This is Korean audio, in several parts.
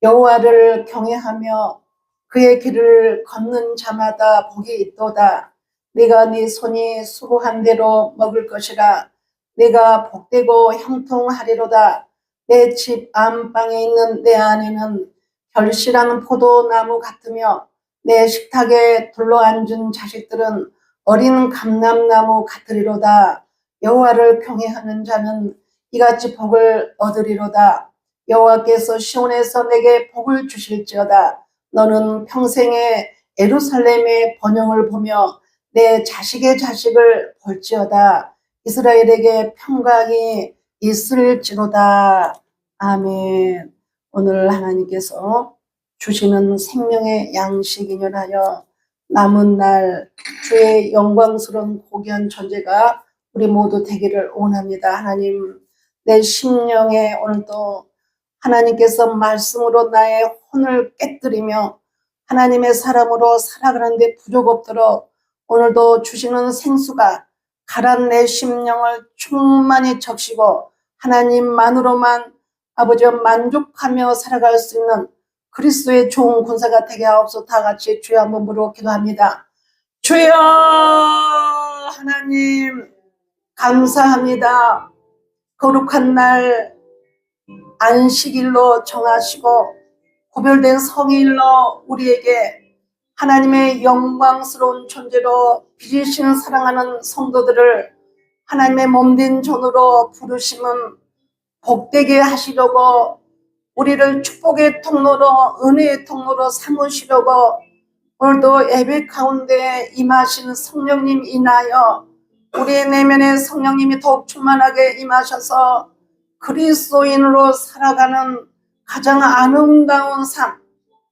여호와를 경외하며 그의 길을 걷는 자마다 복이 있도다. 네가 네 손이 수고한 대로 먹을 것이라. 네가 복되고 형통하리로다. 내 집 안방에 있는 내 아내는 결실하는 포도나무 같으며 내 식탁에 둘러앉은 자식들은 어린 감람나무 같으리로다. 여호와를 경외하는 자는 이같이 복을 얻으리로다. 여호와께서 시온에서 내게 복을 주실지어다. 너는 평생에 예루살렘의 번영을 보며 내 자식의 자식을 볼지어다. 이스라엘에게 평강이 있을지로다. 아멘. 오늘 하나님께서 주시는 생명의 양식 인연하여 남은 날 주의 영광스러운 고귀한 존재가 우리 모두 되기를 원합니다. 하나님, 내 심령에 오늘도 하나님께서 말씀으로 나의 혼을 깨뜨리며 하나님의 사람으로 살아가는데 부족 없도록 오늘도 주시는 생수가 가란 내 심령을 충만히 적시고 하나님만으로만 아버지와 만족하며 살아갈 수 있는 그리스도의 좋은 군사가 되게 하옵소서. 다 같이 주여 한번 부르고 기도합니다. 주여 하나님 감사합니다. 거룩한 날 안식일로 정하시고 구별된 성일로 우리에게 하나님의 영광스러운 존재로 빚으신 사랑하는 성도들을 하나님의 몸된 존으로 부르심은 복되게 하시려고 우리를 축복의 통로로 은혜의 통로로 삼으시려고 오늘도 예배 가운데 임하신 성령님 인하여 우리의 내면에 성령님이 더욱 충만하게 임하셔서 그리스도인으로 살아가는 가장 아름다운 삶,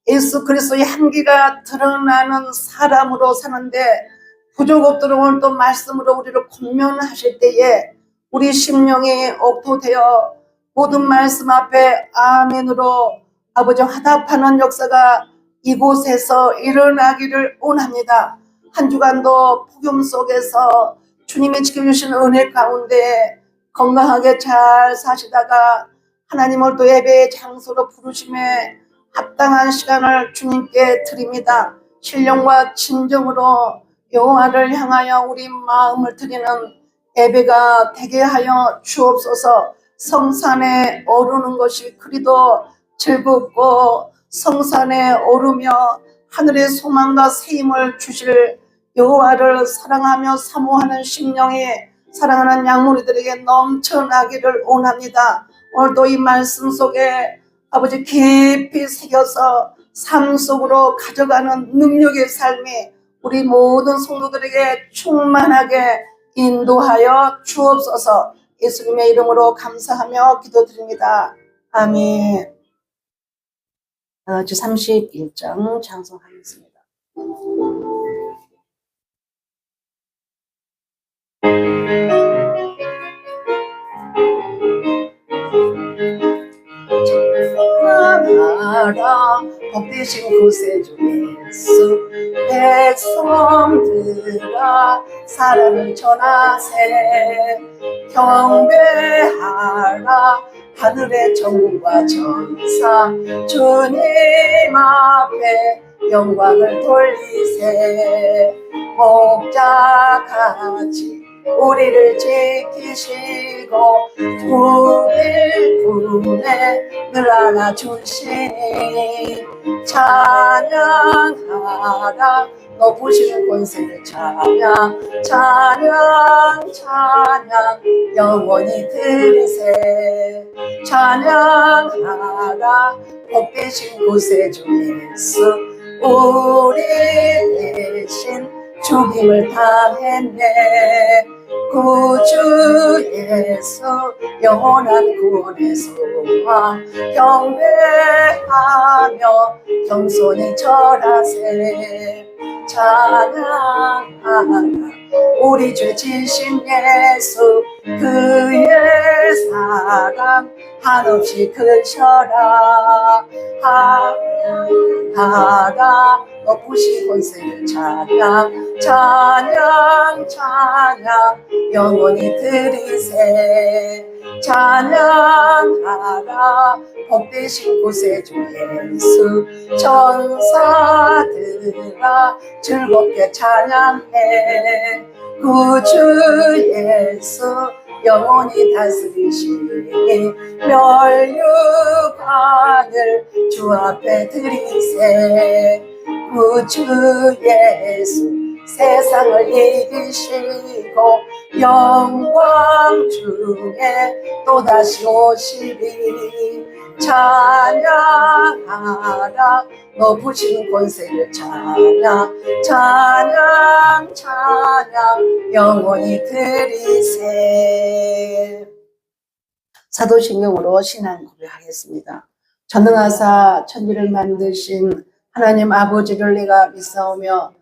예수 그리스도의 향기가 드러나는 사람으로 사는데 부족 없도록 오늘 또 말씀으로 우리를 권면하실 때에 우리 심령이 옥토되어 모든 말씀 앞에 아멘으로 아버지 화답하는 역사가 이곳에서 일어나기를 원합니다. 한 주간도 복음 속에서 주님이 지켜주신 은혜 가운데 건강하게 잘 사시다가 하나님을 또 예배의 장소로 부르심에 합당한 시간을 주님께 드립니다. 신령과 진정으로 여호와를 향하여 우리 마음을 드리는 예배가 되게 하여 주옵소서. 성산에 오르는 것이 그리도 즐겁고 성산에 오르며 하늘의 소망과 세임을 주실 여호와를 사랑하며 사모하는 심령이 사랑하는 양무리들에게 넘쳐나기를 원합니다. 오늘도 이 말씀 속에 아버지 깊이 새겨서 삶 속으로 가져가는 능력의 삶이 우리 모든 성도들에게 충만하게 인도하여 주옵소서. 예수님의 이름으로 감사하며 기도드립니다. 아멘. 주 31장 장송하겠습니다. 나라 복되신 구세주 예수 백성들아 사랑을 전하세 경배하라 하늘의 천군과 천사 주님 앞에 영광을 돌리세 목자같이 우리를 지키시고 9일 품에 늘 안아주시니 찬양하라 높으시는 권세를 찬양 찬양 찬양 영원히 드리세 찬양하라 복되신 구세주 예수 우리 대신 죽임을 당했네 구주 예수 영원한 구원의 소망 경배하며 겸손히 절하세 찬양하라 우리 주 진심 예수 그의 사랑 한없이 크셔라 하라 높으신 권세를 찬양 찬양 찬양 영원히 드리세 찬양하라 복되신 구세주 예수 천사들아 즐겁게 찬양해 구주 예수 영원히 다스리시니 멸류관을 주 앞에 드리세 구주 예수 세상을 이기시고 영광 중에 또다시 오시리 찬양하라 높으신 권세를 찬양 영원히 드리세. 사도신경으로 신앙 고백하겠습니다. 전능하사 천지를 만드신 하나님 아버지를 내가 믿사오며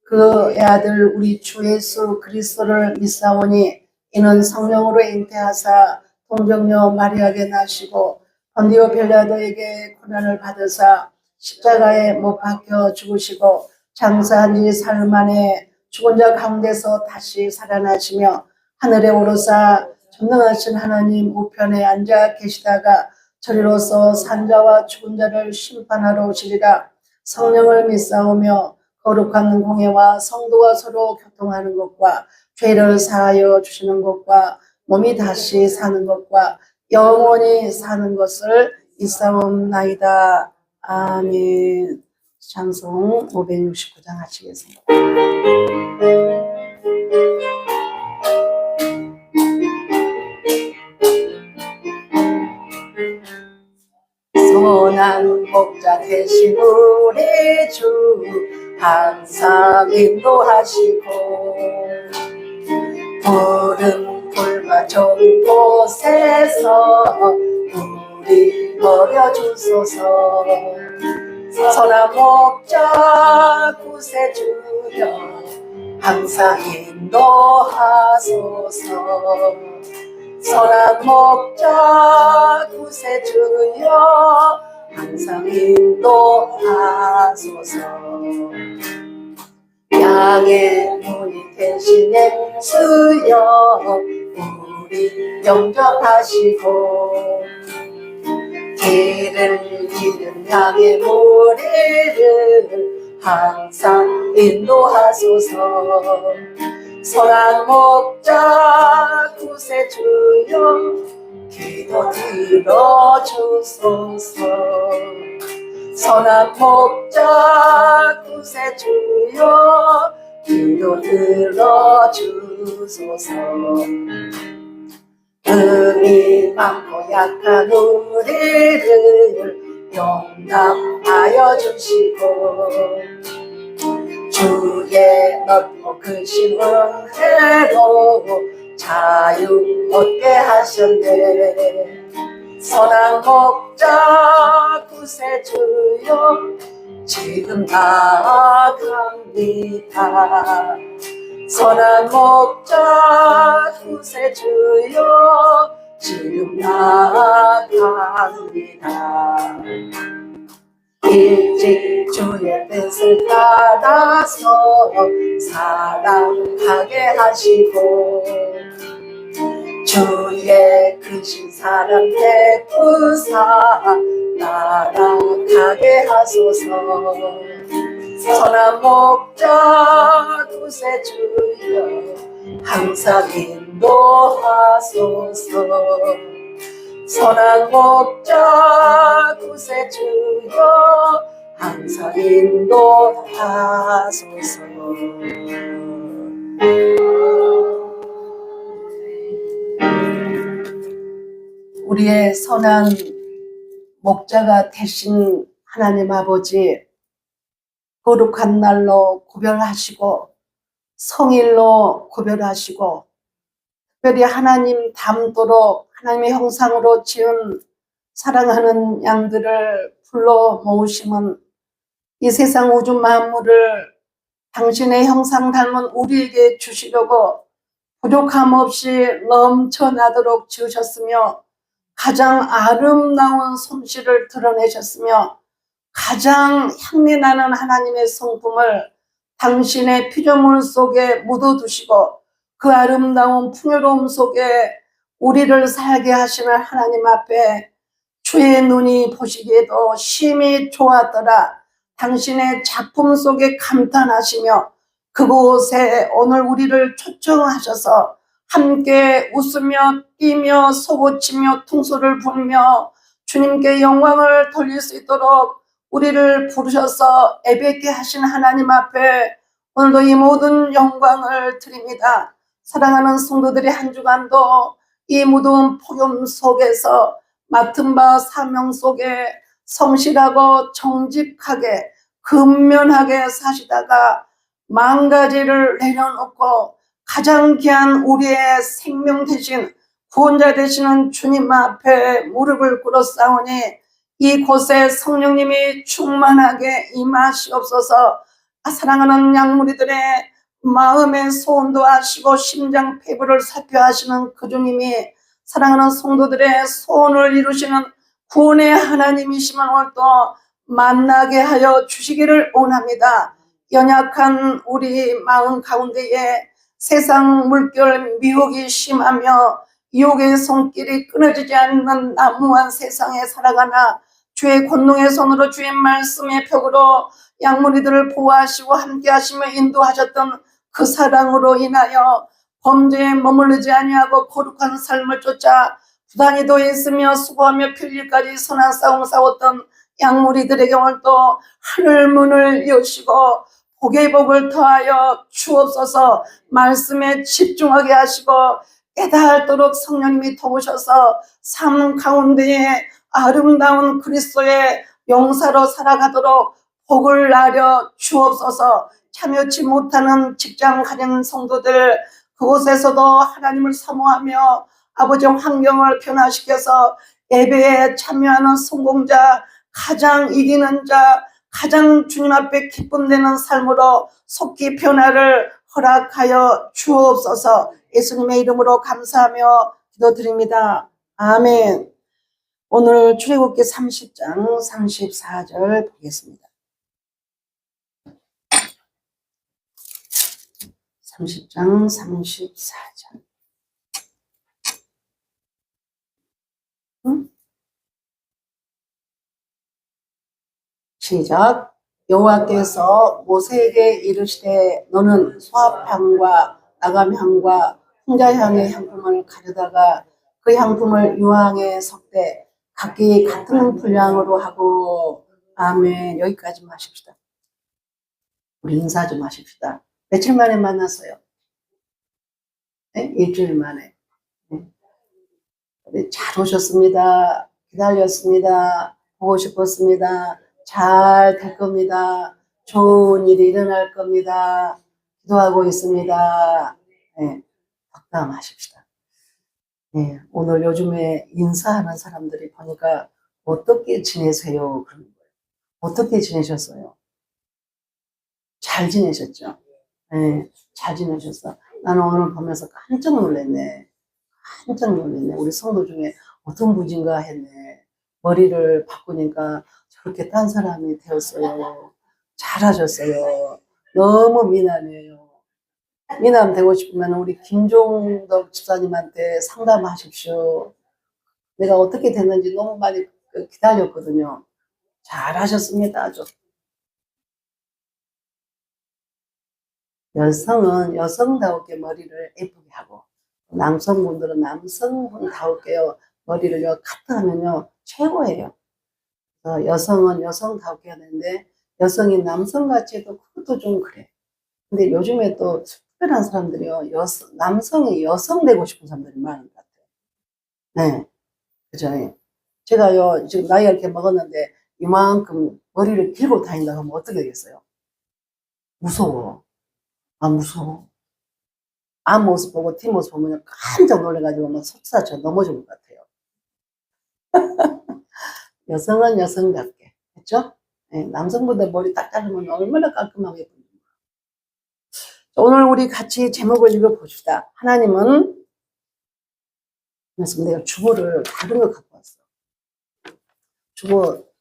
그의 아들 우리 주 예수 그리스도를 믿사오니 이는 성령으로 잉태하사 동정녀 마리아에게 나시고 본디오 빌라도에게 고난을 받으사 십자가에 못 박혀 죽으시고 장사한 지 사흘 만에 죽은 자 가운데서 다시 살아나시며 하늘에 오르사 전능하신 하나님 우편에 앉아 계시다가 저리로서 산자와 죽은 자를 심판하러 오시리라. 성령을 믿사오며 거룩한 공예와 성도가 서로 교통하는 것과 죄를 사하여 주시는 것과 몸이 다시 사는 것과 영원히 사는 것을 믿사옵나이다. 아멘. 찬송 569장 하시겠습니다. 선한 목자 되신 우리 주 항상 인도하시고 푸른 풀과 좋은 곳에서 우리 먹여주소서. 선한 목자 구세주여 항상 인도하소서. 선한 목자 구세주여 항상 인도하소서. 양의 문이 되신 예수여 우리 영접하시고 길을 잃은 양의 무리를 항상 인도하소서. 선한 목자 구세주여 기도 들어주소서. 선한 목자 구세주여 기도 들어주소서. 은이 많고 약한 우리를 용납하여 주시고 주의 넓고 크신 은혜로 자유 얻게 하셨네. 선한 목자 구세주여 지금 나아갑니다. 선한 목자 구세주여 지금 나아갑니다. 일찍 주의 뜻을 따라서 사랑하게 하시고 주의 크신 사랑 베푸사 따라가게 하소서. 선한 목자 구세주여 항상 인도하소서. 선한 목자 구세주여 항상 인도하소서. 우리의 선한 목자가 되신 하나님 아버지, 거룩한 날로 구별하시고 성일로 구별하시고 특별히 하나님 닮도록 하나님의 형상으로 지은 사랑하는 양들을 불러 모으심은 이 세상 우주 만물을 당신의 형상 닮은 우리에게 주시려고 부족함 없이 넘쳐나도록 지으셨으며 가장 아름다운 솜씨를 드러내셨으며 가장 향내나는 하나님의 성품을 당신의 피조물 속에 묻어두시고 그 아름다운 풍요로움 속에 우리를 살게 하시는 하나님 앞에 주의 눈이 보시기에도 심히 좋았더라. 당신의 작품 속에 감탄하시며 그곳에 오늘 우리를 초청하셔서 함께 웃으며 뛰며 소고치며 퉁소를 불며 주님께 영광을 돌릴 수 있도록 우리를 부르셔서 예배케 하신 하나님 앞에 오늘도 이 모든 영광을 드립니다. 사랑하는 성도들이 한 주간도 이 무더운 폭염 속에서 맡은 바 사명 속에 성실하고 정직하게 근면하게 사시다가 망가지를 내려놓고 가장 귀한 우리의 생명 대신 구원자 되시는 주님 앞에 무릎을 꿇어 싸우니 이곳에 성령님이 충만하게 임하시옵소서. 사랑하는 양무리들의 마음의 소원도 하시고 심장 폐부를 살펴하시는 그 주님이 사랑하는 성도들의 소원을 이루시는 구원의 하나님이시면 오늘도 만나게 하여 주시기를 원합니다. 연약한 우리 마음 가운데에 세상 물결 미혹이 심하며 유혹의 손길이 끊어지지 않는 난무한 세상에 살아가나 주의 권능의 손으로 주의 말씀의 벽으로 양무리들을 보호하시고 함께하시며 인도하셨던 그 사랑으로 인하여 범죄에 머무르지 아니하고 거룩한 삶을 쫓아 부단히 도했으며 수고하며 필리까지 선한 싸움 싸웠던 양무리들에게 오늘도 하늘 문을 여시고 복의 복을 더하여 주옵소서. 말씀에 집중하게 하시고 깨달도록 성령님이 도우셔서 삶 가운데에 아름다운 그리스도의 용사로 살아가도록 복을 나려 주옵소서. 참여치 못하는 직장 가진 성도들 그곳에서도 하나님을 사모하며 아버지의 환경을 변화시켜서 예배에 참여하는 성공자, 가장 이기는 자, 가장 주님 앞에 기쁨 되는 삶으로 속기 변화를 허락하여 주옵소서. 예수님의 이름으로 감사하며 기도드립니다. 아멘. 오늘 출애굽기 30장 34절 보겠습니다. 30장 34절. 시작. 여호와께서 모세에게 이르시되 너는 소합향과 나감향과 풍자향의 향품을 가져다가 그 향품을 유황에 섞되 각기 같은 분량으로 하고. 아멘. 여기까지 마십시다. 우리 인사 좀 하십시다. 며칠 만에 만났어요? 네? 일주일 만에. 네. 잘 오셨습니다. 기다렸습니다. 보고 싶었습니다. 잘 될 겁니다. 좋은 일이 일어날 겁니다. 기도하고 있습니다. 네, 덕담하십시다. 네, 오늘 요즘에 인사하는 사람들이 보니까 어떻게 지내세요? 그런 거예요. 어떻게 지내셨어요? 잘 지내셨죠? 네, 잘 지내셨어. 나는 오늘 보면서 깜짝 놀랐네. 깜짝 놀랐네. 우리 성도 중에 어떤 분인가 했네. 머리를 바꾸니까 저렇게 딴 사람이 되었어요. 잘하셨어요. 너무 미남이에요. 미남 되고 싶으면 우리 김종덕 집사님한테 상담하십시오. 내가 어떻게 됐는지 너무 많이 기다렸거든요. 잘하셨습니다. 아주. 여성은 여성다우게 머리를 예쁘게 하고 남성분들은 남성분다우게 머리를 카트하면요 최고예요. 여성은 여성다우게 하는데 여성이 남성같이 해도 그것도 좀 그래. 근데 요즘에 또 특별한 사람들이요 남성이 여성 되고 싶은 사람들이 많은 것 같아요. 네, 그죠. 제가요 지금 나이가 이렇게 먹었는데 이만큼 머리를 길고 다닌다고 하면 어떻게 되겠어요? 무서워. 아, 무서워. 앞모습 보고 뒷모습 보면 깜짝 놀래가지고 막 속사쳐 넘어질 것 같아요. 여성은 여성답게 했죠? 네, 남성분들 머리 딱 자르면 얼마나 깔끔하게 보이는 거예요. 오늘 우리 같이 제목을 읽어봅시다. 하나님은, 그래서 내가 주보를 다른 거 갖고 왔어. 주보.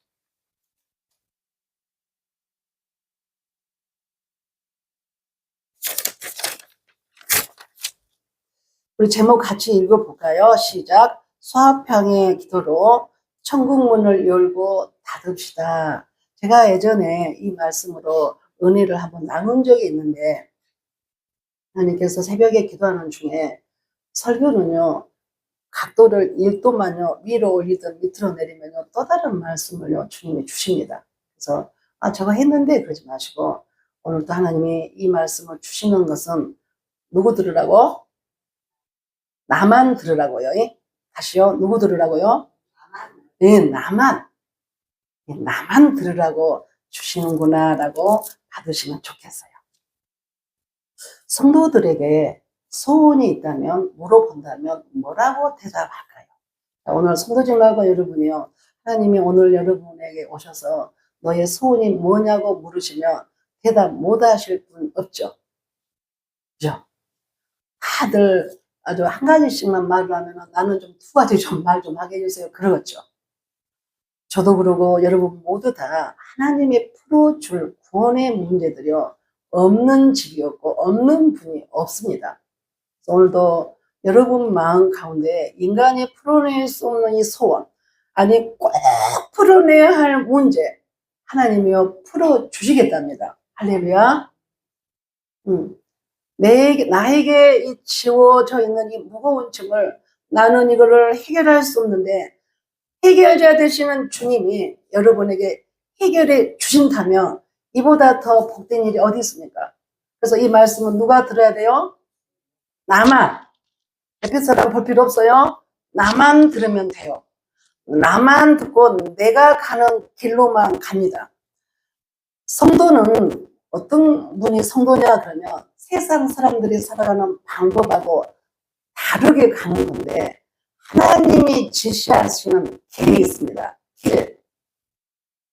우리 제목 같이 읽어볼까요? 시작. 수합향의 기도로 천국문을 열고 닫읍시다. 제가 예전에 이 말씀으로 은혜를 한번 나눈 적이 있는데, 하나님께서 새벽에 기도하는 중에 설교는요, 각도를 1도만요, 위로 올리든 밑으로 내리면요, 또 다른 말씀을요, 주님이 주십니다. 그래서, 저거 했는데 그러지 마시고, 오늘도 하나님이 이 말씀을 주시는 것은 누구 들으라고? 나만 들으라고요. 다시요. 누구 들으라고요? 네, 나만 들으라고 주시는구나 라고 받으시면 좋겠어요. 성도들에게 소원이 있다면, 물어본다면 뭐라고 대답할까요? 오늘 성도님하고 여러분이요, 하나님이 오늘 여러분에게 오셔서 너의 소원이 뭐냐고 물으시면 대답 못 하실 분 없죠? 그죠? 다들 아주 한 가지씩만 말을 하면 나는 좀 두 가지 좀 말 좀 하게 해주세요. 그러겠죠. 저도 그러고 여러분 모두 다 하나님이 풀어줄 구원의 문제들이요, 없는 집이 없고 없는 분이 없습니다. 오늘도 여러분 마음 가운데 인간이 풀어낼 수 없는 이 소원, 아니 꼭 풀어내야 할 문제, 하나님이요 풀어주시겠답니다. 할렐루야. 나에게 이 지워져 있는 이 무거운 짐을 나는 이거를 해결할 수 없는데, 해결자 되시는 주님이 여러분에게 해결해 주신다면 이보다 더 복된 일이 어디 있습니까? 그래서 이 말씀은 누가 들어야 돼요? 나만. 옆에 사람 볼 필요 없어요. 나만 들으면 돼요. 나만 듣고 내가 가는 길로만 갑니다. 성도는 어떤 분이 성도냐 그러면 세상 사람들이 살아가는 방법하고 다르게 가는 건데, 하나님이 지시하시는 길이 있습니다. 길.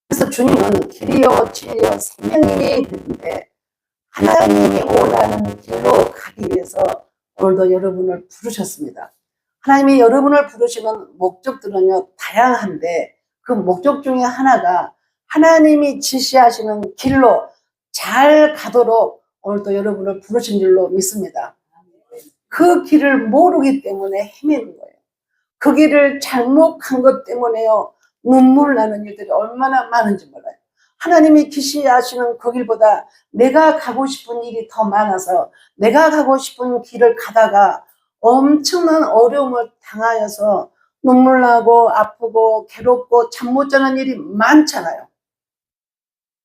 그래서 주님은 길이요 진리요 생명이 되는데, 하나님이 원하는 길로 가기 위해서 오늘도 여러분을 부르셨습니다. 하나님이 여러분을 부르시는 목적들은요 다양한데, 그 목적 중에 하나가 하나님이 지시하시는 길로 잘 가도록 오늘도 여러분을 부르신 줄로 믿습니다. 그 길을 모르기 때문에 헤매는 거예요. 그 길을 잘못 간 것 때문에요, 눈물 나는 일들이 얼마나 많은지 몰라요. 하나님이 지시하시는 그 길보다 내가 가고 싶은 일이 더 많아서 내가 가고 싶은 길을 가다가 엄청난 어려움을 당하여서 눈물 나고 아프고 괴롭고 잠 못 자는 일이 많잖아요.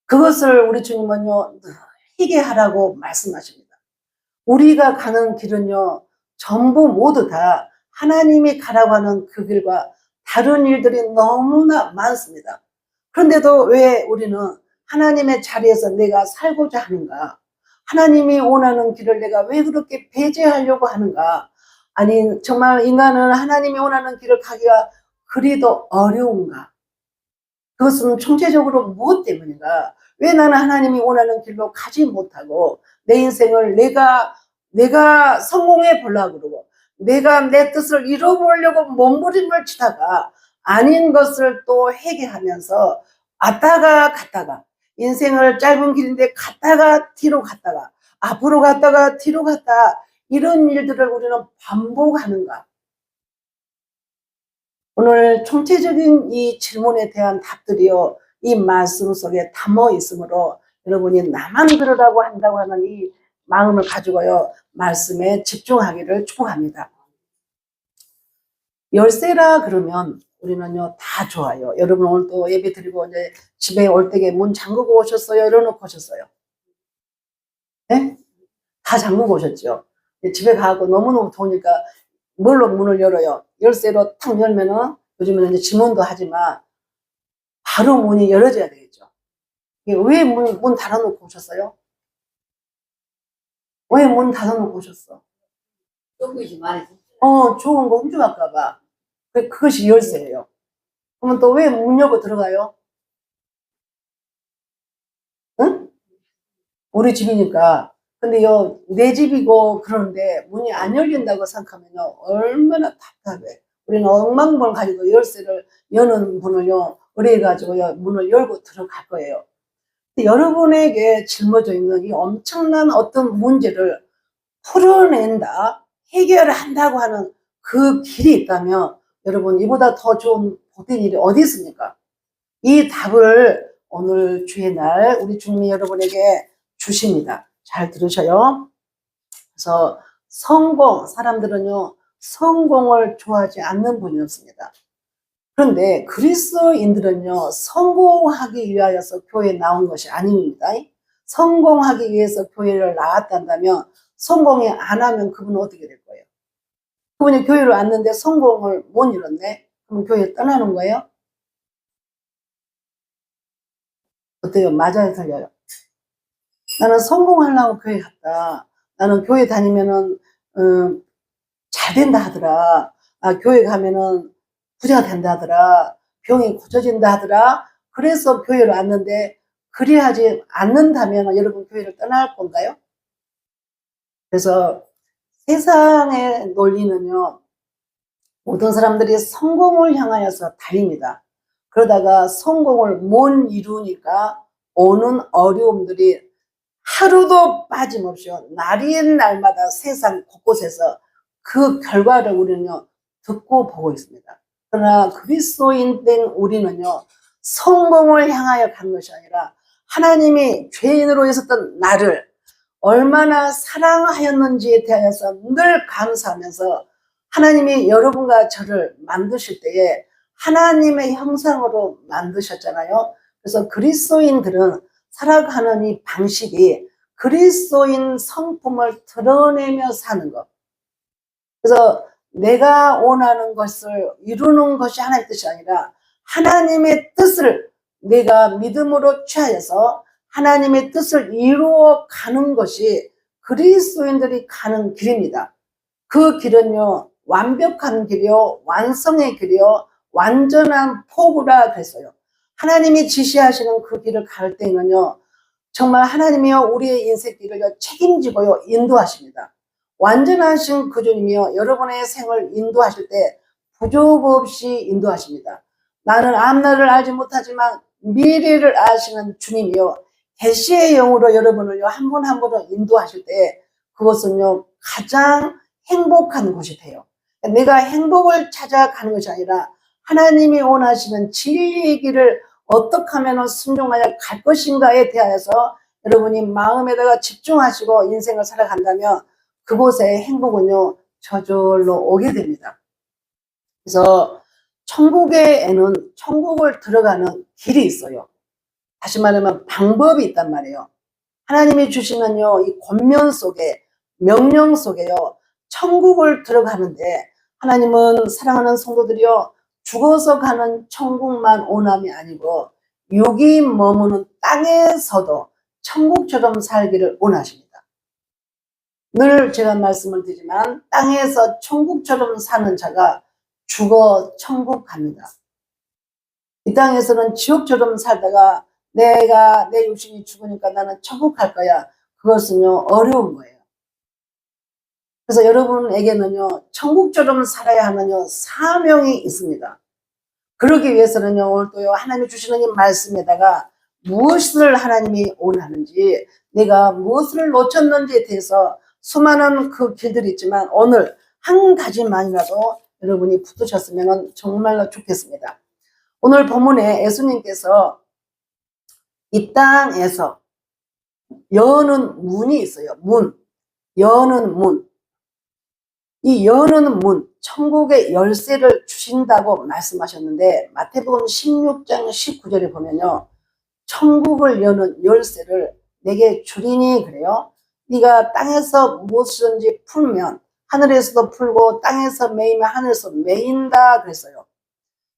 그것을 우리 주님은요 늘 회개하라고 말씀하십니다. 우리가 가는 길은요 전부 모두 다 하나님이 가라고 하는 그 길과 다른 일들이 너무나 많습니다. 그런데도 왜 우리는 하나님의 자리에서 내가 살고자 하는가? 하나님이 원하는 길을 내가 왜 그렇게 배제하려고 하는가? 아니 정말 인간은 하나님이 원하는 길을 가기가 그리도 어려운가? 그것은 총체적으로 무엇 때문인가? 왜 나는 하나님이 원하는 길로 가지 못하고 내 인생을 내가 성공해 보려고 그러고 내가 내 뜻을 이뤄보려고 몸부림을 치다가 아닌 것을 또 회개하면서 왔다가 갔다가, 인생을 짧은 길인데 갔다가 뒤로 갔다가 앞으로 갔다가 뒤로 갔다, 이런 일들을 우리는 반복하는가? 오늘 총체적인 이 질문에 대한 답들이요 이 말씀 속에 담아 있으므로 여러분이 나만 들으라고 한다고 하는 이 마음을 가지고요 말씀에 집중하기를 축복합니다. 열쇠라 그러면 우리는요 다 좋아요. 여러분 오늘 또 예배 드리고 이제 집에 올 때에 문 잠그고 오셨어요? 열어놓고 오셨어요? 네? 다 잠그고 오셨죠? 집에 가고 너무너무 더우니까 뭘로 문을 열어요? 열쇠로 탁 열면은, 요즘에는 이제 지문도 하지만 바로 문이 열어져야 되겠죠. 왜 문 닫아놓고 오셨어요? 왜 문 닫아놓고 오셨어? 좋은 거 훔쳐갈까봐. 그것이 열쇠예요. 그러면 또 왜 문 열고 들어가요? 응? 우리 집이니까. 근데요, 내 집이고 그러는데 문이 안 열린다고 생각하면요, 얼마나 답답해. 우리는 억만번 가지고 열쇠를 여는 분을요, 의뢰해가지고요, 문을 열고 들어갈 거예요. 근데 여러분에게 짊어져 있는 이 엄청난 어떤 문제를 풀어낸다, 해결한다고 하는 그 길이 있다면 여러분 이보다 더 좋은 복된 일이 어디 있습니까? 이 답을 오늘 주의 날 우리 주님이 여러분에게 주십니다. 잘 들으셔요. 그래서 사람들은요 성공을 좋아하지 않는 분이 없습니다. 그런데 그리스도인들은요 성공하기 위하여서 교회에 나온 것이 아닙니다. 성공하기 위해서 교회를 나왔단다면 성공이 안 하면 그분은 어떻게 될 거예요? 그분이 교회를 왔는데 성공을 못 이뤘네? 그럼 교회 떠나는 거예요? 어때요? 맞아요, 틀려요? 나는 성공하려고 교회 갔다. 나는 교회 다니면은 잘 된다 하더라. 교회 가면은 부자가 된다 하더라. 병이 고쳐진다 하더라. 그래서 교회를 왔는데 그리하지 않는다면 여러분 교회를 떠날 건가요? 그래서 세상의 논리는요. 모든 사람들이 성공을 향하여서 달립니다. 그러다가 성공을 못 이루니까 오는 어려움들이 하루도 빠짐없이 날인 날마다 세상 곳곳에서 그 결과를 우리는요 듣고 보고 있습니다. 그러나 그리스도인 된 우리는요 성공을 향하여 가는 것이 아니라 하나님이 죄인으로 있었던 나를 얼마나 사랑하였는지에 대하여서 늘 감사하면서 하나님이 여러분과 저를 만드실 때에 하나님의 형상으로 만드셨잖아요. 그래서 그리스도인들은 살아가는 이 방식이 그리스도인 성품을 드러내며 사는 것. 그래서 내가 원하는 것을 이루는 것이 하나의 뜻이 아니라 하나님의 뜻을 내가 믿음으로 취하여서 하나님의 뜻을 이루어 가는 것이 그리스도인들이 가는 길입니다. 그 길은요 완벽한 길이요 완성의 길이요 완전한 포구라 그랬어요. 하나님이 지시하시는 그 길을 갈 때는요 정말 하나님이요 우리의 인생길을 책임지고요 인도하십니다. 완전하신 그 주님이요 여러분의 생을 인도하실 때 부족 없이 인도하십니다. 나는 앞날을 알지 못하지만 미래를 아시는 주님이요 계시의 영으로 여러분을요 한 분 한 분을 인도하실 때 그것은요 가장 행복한 곳이 돼요. 내가 행복을 찾아가는 것이 아니라 하나님이 원하시는 진리의 길을 어떻게 하면 순종하여 갈 것인가에 대하여서 여러분이 마음에다가 집중하시고 인생을 살아간다면 그곳에 행복은요 저절로 오게 됩니다. 그래서 천국에는 천국을 들어가는 길이 있어요. 다시 말하면 방법이 있단 말이에요. 하나님이 주시는요 이 권면 속에 명령 속에요 천국을 들어가는데 하나님은 사랑하는 성도들이요 죽어서 가는 천국만 원함이 아니고 육이 머무는 땅에서도 천국처럼 살기를 원하십니다. 늘 제가 말씀을 드리지만 땅에서 천국처럼 사는 자가 죽어 천국 갑니다. 이 땅에서는 지옥처럼 살다가 내가 내 육신이 죽으니까 나는 천국 갈 거야. 그것은요 어려운 거예요. 그래서 여러분에게는요 천국처럼 살아야 하는 사명이 있습니다. 그러기 위해서는요 오늘 또요 하나님이 주시는 이 말씀에다가 무엇을 하나님이 원하는지 내가 무엇을 놓쳤는지에 대해서 수많은 그 길들이 있지만 오늘 한 가지만이라도 여러분이 붙으셨으면 정말로 좋겠습니다. 오늘 본문에 예수님께서 이 땅에서 여는 문이 있어요. 여는 문. 이 여는 문, 천국의 열쇠를 주신다고 말씀하셨는데 마태복음 16장 19절에 보면요. 천국을 여는 열쇠를 내게 주리니 그래요. 네가 땅에서 무엇이든지 풀면 하늘에서도 풀고 땅에서 매이면 하늘에서 매인다 그랬어요.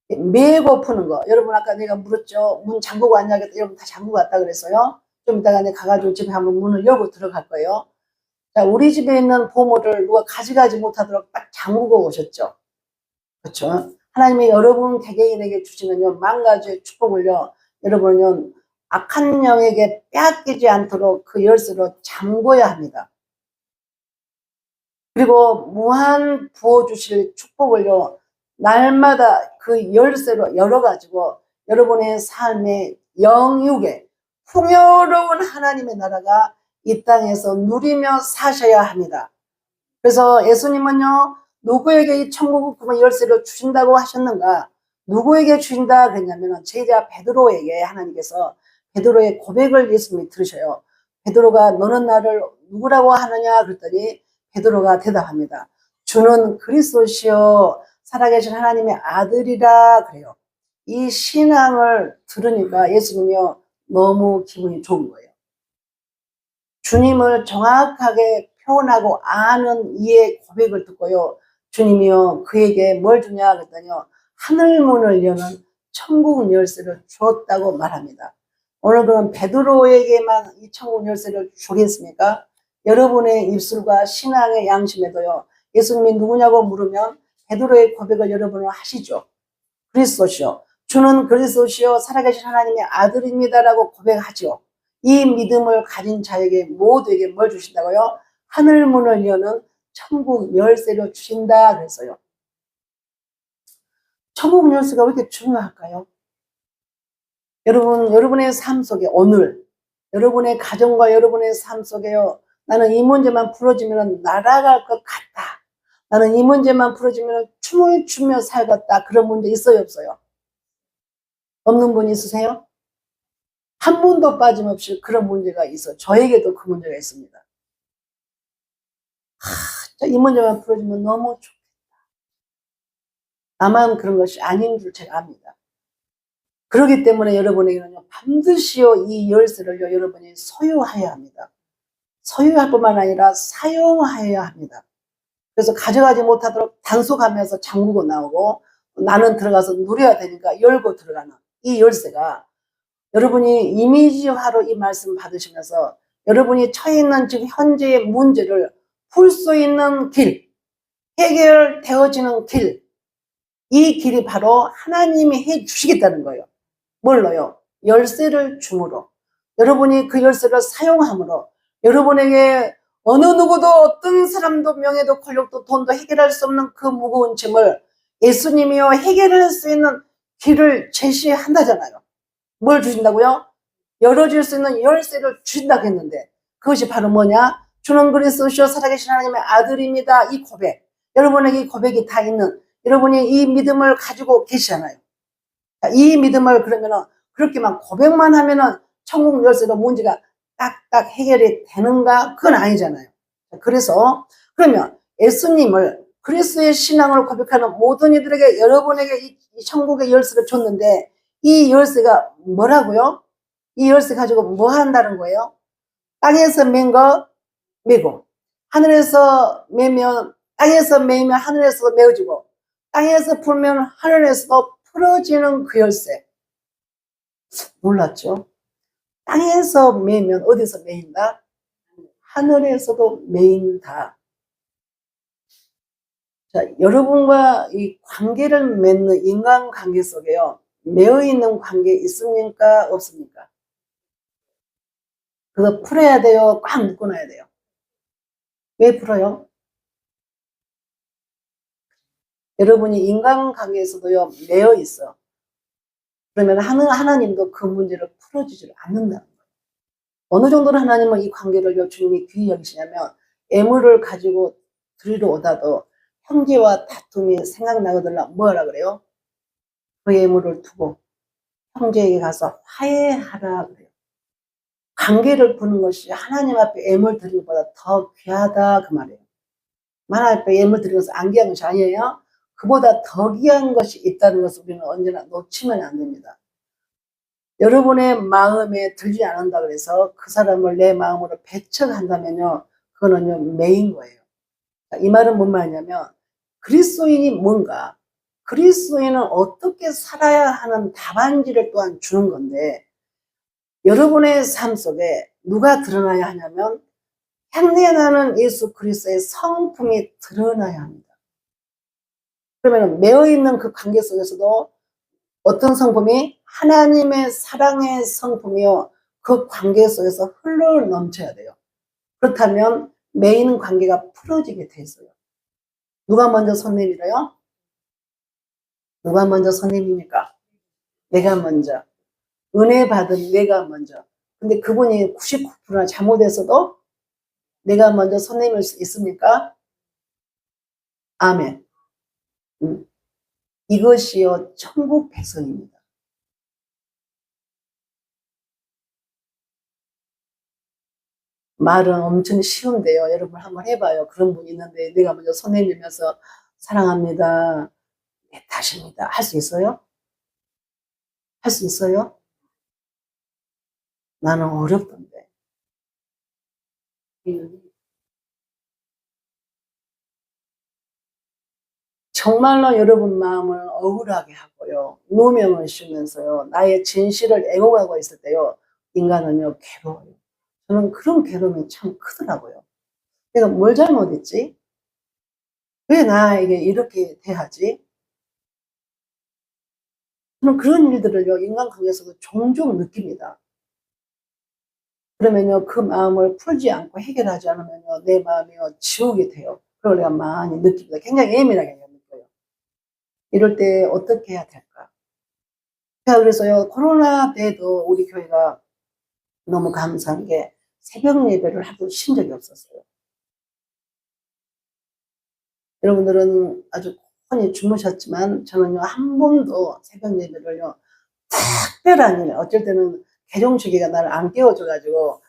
매고 푸는 거. 여러분 아까 내가 물었죠. 문 잠그고 왔냐 그랬더니 여러분 다 잠그고 왔다 그랬어요. 좀 이따가 내가 가가지고 집에 한번 문을 열고 들어갈 거예요. 자, 우리 집에 있는 보물을 누가 가져가지 못하도록 딱 잠그고 오셨죠. 그렇죠? 하나님이 여러분 개개인에게 주시는 만 가지의 축복을요. 여러분은 악한 영에게 빼앗기지 않도록 그 열쇠로 잠궈야 합니다. 그리고 무한 부어주실 축복을요. 날마다 그 열쇠로 열어가지고 여러분의 삶의 영육에 풍요로운 하나님의 나라가 이 땅에서 누리며 사셔야 합니다. 그래서 예수님은요, 누구에게 이 천국 구원 열쇠를 주신다고 하셨는가? 누구에게 주신다 그랬냐면 제자 베드로에게 하나님께서 베드로의 고백을 예수님이 들으셔요. 베드로가 너는 나를 누구라고 하느냐 그랬더니 베드로가 대답합니다. 주는 그리스도시요 살아계신 하나님의 아들이라 그래요. 이 신앙을 들으니까 예수님이요 너무 기분이 좋은 거예요. 주님을 정확하게 표현하고 아는 이의 고백을 듣고요. 주님이요 그에게 뭘 주냐 그랬더니요. 하늘문을 여는 천국 열쇠를 주었다고 말합니다. 오늘 그럼 베드로에게만 이 천국 열쇠를 주겠습니까? 여러분의 입술과 신앙의 양심에도요. 예수님이 누구냐고 물으면 베드로의 고백을 여러분은 하시죠. 그리스도시요. 주는 그리스도시요 살아계신 하나님의 아들입니다라고 고백하죠. 이 믿음을 가진 자에게 모두에게 뭘 주신다고요? 하늘문을 여는 천국 열쇠를 주신다 그랬어요. 천국 열쇠가 왜 이렇게 중요할까요? 여러분의 삶 속에 오늘 여러분의 가정과 여러분의 삶 속에요. 나는 이 문제만 풀어지면 날아갈 것 같다. 나는 이 문제만 풀어지면 춤을 추며 살겠다. 그런 문제 있어요, 없어요? 없는 분 있으세요? 한 분도 빠짐없이 그런 문제가 있어요. 저에게도 그 문제가 있습니다. 이 문제만 풀어지면 너무 좋겠다. 나만 그런 것이 아닌 줄 제가 압니다. 그렇기 때문에 여러분에게는요, 반드시요, 이 열쇠를요, 여러분이 소유해야 합니다. 소유할 뿐만 아니라 사용해야 합니다. 그래서 가져가지 못하도록 단속하면서 잠그고 나오고 나는 들어가서 누려야 되니까 열고 들어가는 이 열쇠가 여러분이 이미지화로 이 말씀 받으시면서 여러분이 처해 있는 지금 현재의 문제를 풀 수 있는 길, 해결되어지는 길, 이 길이 바로 하나님이 해 주시겠다는 거예요. 뭘로요? 열쇠를 줌으로. 여러분이 그 열쇠를 사용함으로 여러분에게 어느 누구도 어떤 사람도 명예도 권력도 돈도 해결할 수 없는 그 무거운 짐을 예수님이요 해결할 수 있는 길을 제시한다잖아요. 뭘 주신다고요? 열어줄 수 있는 열쇠를 주신다고 했는데 그것이 바로 뭐냐? 주는 그리스도시요 살아계신 하나님의 아들입니다. 이 고백. 여러분에게 이 고백이 다 있는 여러분이 이 믿음을 가지고 계시잖아요. 이 믿음을 그러면은 그렇게만 고백만 하면은 천국 열쇠로 문제가 딱딱 해결이 되는가? 그건 아니잖아요. 그래서 그러면 예수님을 그리스도의 신앙을 고백하는 모든 이들에게 여러분에게 이 천국의 열쇠를 줬는데 이 열쇠가 뭐라고요? 이 열쇠 가지고 뭐 한다는 거예요? 땅에서 맨 거 메고 하늘에서 매면 땅에서 매면 하늘에서 메어지고 땅에서 풀면 하늘에서도 풀어지는 그 열쇠. 몰랐죠? 땅에서 매면 어디서 매인다? 하늘에서도 매인다. 자, 여러분과 이 관계를 맺는 인간관계 속에요. 매어 있는 관계 있습니까? 없습니까? 그거 풀어야 돼요? 꽉 묶어놔야 돼요? 왜 풀어요? 여러분이 인간관계에서도요, 매어 있어. 그러면 하나님도 그 문제를 풀어주지 않는다는 거예요. 어느 정도로 하나님은 이 관계를 주님이 귀히 여기시냐면 애물을 가지고 들이러 오다도 형제와 다툼이 생각나거든요. 뭐라 그래요? 그 애물을 두고 형제에게 가서 화해하라 그래요. 관계를 푸는 것이 하나님 앞에 애물 드리는 것보다 더 귀하다 그 말이에요. 하나님 앞에 애물 드리는 것은 안 귀한 것이 아니에요. 그보다 더 귀한 것이 있다는 것을 우리는 언제나 놓치면 안 됩니다. 여러분의 마음에 들지 않는다 그래서 그 사람을 내 마음으로 배척한다면요. 그거는요, 매인 거예요. 이 말은 뭔 말이냐면 그리스도인이 뭔가 그리스도인은 어떻게 살아야 하는 답안지를 또한 주는 건데 여러분의 삶 속에 누가 드러나야 하냐면 향내나는 예수 그리스도의 성품이 드러나야 합니다. 그러면 매어있는 그 관계 속에서도 어떤 성품이 하나님의 사랑의 성품이요. 그 관계 속에서 흘러 넘쳐야 돼요. 그렇다면 매인 관계가 풀어지게 돼 있어요. 누가 먼저 손님이래요? 누가 먼저 손님입니까? 내가 먼저. 은혜 받은 내가 먼저. 근데 그분이 99%나 잘못했어도 내가 먼저 손님일 수 있습니까? 아멘. 이것이요 천국 백성입니다. 말은 엄청 쉬운데요. 여러분 한번 해봐요. 그런 분이 있는데 내가 먼저 손 내밀면서 사랑합니다. 내 탓입니다. 할 수 있어요? 할 수 있어요? 나는 어렵던데. 정말로 여러분 마음을 억울하게 하고요. 누명을 씌우면서요. 나의 진실을 애고가고 있을 때요. 인간은요, 괴로워요. 저는 그런 괴로움이 참 크더라고요. 내가 뭘 잘못했지? 왜 나에게 이렇게 대하지? 저는 그런 일들을요, 인간관계에서도 종종 느낍니다. 그러면요, 그 마음을 풀지 않고 해결하지 않으면요, 내 마음이요, 지옥이 돼요. 그걸 내가 많이 느낍니다. 굉장히 예민하게 느껴요. 이럴 때 어떻게 해야 될까? 자, 그래서요, 코로나 때도 우리 교회가 너무 감사한 게 새벽 예배를 하고 쉰 적이 없었어요. 여러분들은 아주 곤히 주무셨지만 저는요, 한 번도 새벽 예배를요, 특별한 일, 어쩔 때는 개종주기가 나를 안 깨워줘가지고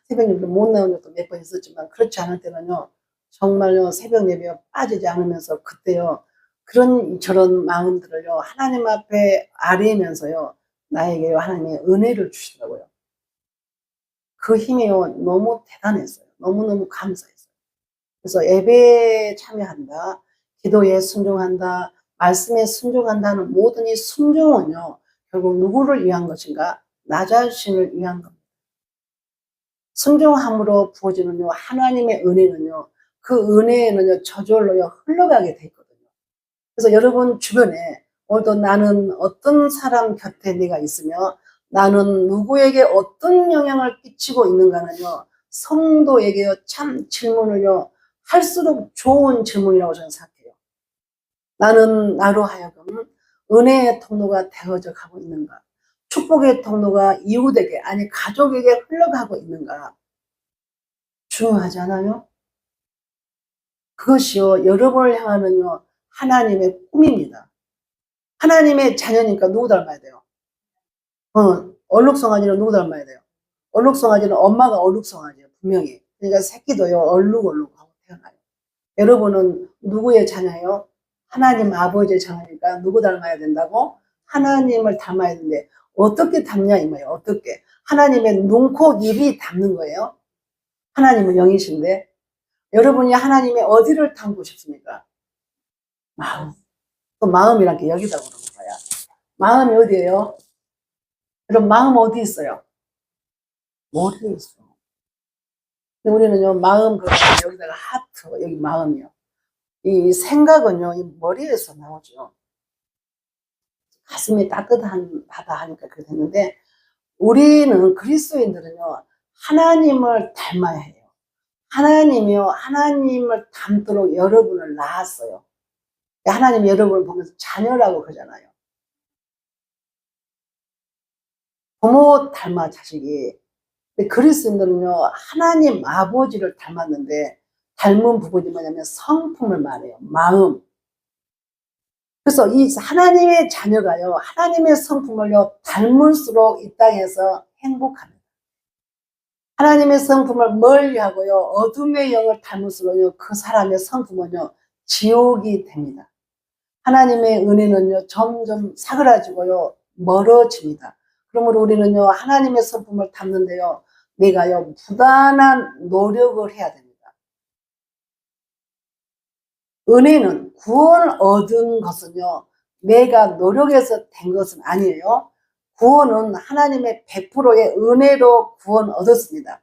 새벽 예배 못 나온 적도 몇 번 있었지만 그렇지 않을 때는요, 정말요, 새벽 예배에 빠지지 않으면서 그때요, 그런 저런 마음들을요, 하나님 앞에 아뢰면서요, 나에게요, 하나님의 은혜를 주시더라고요. 그 힘이요, 너무 대단했어요. 너무너무 감사했어요. 그래서 예배에 참여한다, 기도에 순종한다, 말씀에 순종한다는 모든 이 순종은요, 결국 누구를 위한 것인가? 나 자신을 위한 겁니다. 순종함으로 부어지는요, 하나님의 은혜는요, 그 은혜에는요, 저절로요, 흘러가게 돼 있거든요. 그래서 여러분 주변에 오늘도 나는 어떤 사람 곁에 내가 있으며 나는 누구에게 어떤 영향을 끼치고 있는가는요, 성도에게요, 참 질문을요, 할수록 좋은 질문이라고 저는 생각해요. 나는 나로 하여금 은혜의 통로가 되어져 가고 있는가? 축복의 통로가 이웃에게, 아니 가족에게 흘러가고 있는가? 중요하지 않아요? 그것이요, 여러분을 향하는요, 하나님의 꿈입니다. 하나님의 자녀니까 누구 닮아야 돼요? 얼룩송아지는 누구 닮아야 돼요? 얼룩송아지는 엄마가 얼룩송아지예요, 분명히. 그러니까 새끼도요, 얼룩얼룩하고 태어나요. 여러분은 누구의 자녀예요? 하나님 아버지의 자녀니까 누구 닮아야 된다고? 하나님을 닮아야 되는데, 어떻게 닮냐, 이 말이에요. 어떻게? 하나님의 눈, 코, 입이 닮는 거예요? 하나님은 영이신데, 여러분이 하나님의 어디를 닮고 싶습니까? 마음. 또 마음이란 게 여기다 그러는 거야. 마음이 어디예요? 그럼 마음 어디 있어요? 머리에 있어. 우리는요, 마음, 여기다가 하트, 여기 마음이요. 이 생각은요, 이 머리에서 나오죠. 가슴이 따뜻하다 하니까 그렇게 됐는데, 우리는 그리스도인들은요, 하나님을 닮아야 해요. 하나님이요, 하나님을 닮도록 여러분을 낳았어요. 하나님이 여러분을 보면서 자녀라고 그러잖아요. 부모 닮아, 자식이. 근데 그리스도인들은요, 하나님 아버지를 닮았는데, 닮은 부분이 뭐냐면 성품을 말해요. 마음. 그래서 이 하나님의 자녀가요, 하나님의 성품을요, 닮을수록 이 땅에서 행복합니다. 하나님의 성품을 멀리하고요, 어둠의 영을 닮을수록요, 그 사람의 성품은요, 지옥이 됩니다. 하나님의 은혜는요, 점점 사그라지고요, 멀어집니다. 그러므로 우리는요, 하나님의 성품을 닮는데요, 내가요, 부단한 노력을 해야 됩니다. 은혜는 구원 얻은 것은요, 내가 노력해서 된 것은 아니에요. 구원은 하나님의 100%의 은혜로 구원 얻었습니다.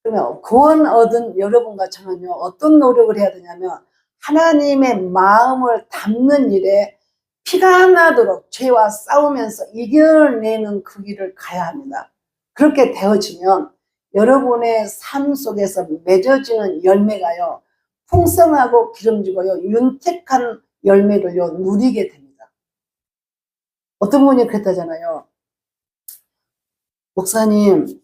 그러면 구원 얻은 여러분과 저는요, 어떤 노력을 해야 되냐면 하나님의 마음을 담는 일에 피가 나도록 죄와 싸우면서 이겨내는 그 길을 가야 합니다. 그렇게 되어지면 여러분의 삶 속에서 맺어지는 열매가요, 풍성하고 기름지고요, 윤택한 열매를요, 누리게 됩니다. 어떤 분이 그랬다잖아요. 목사님,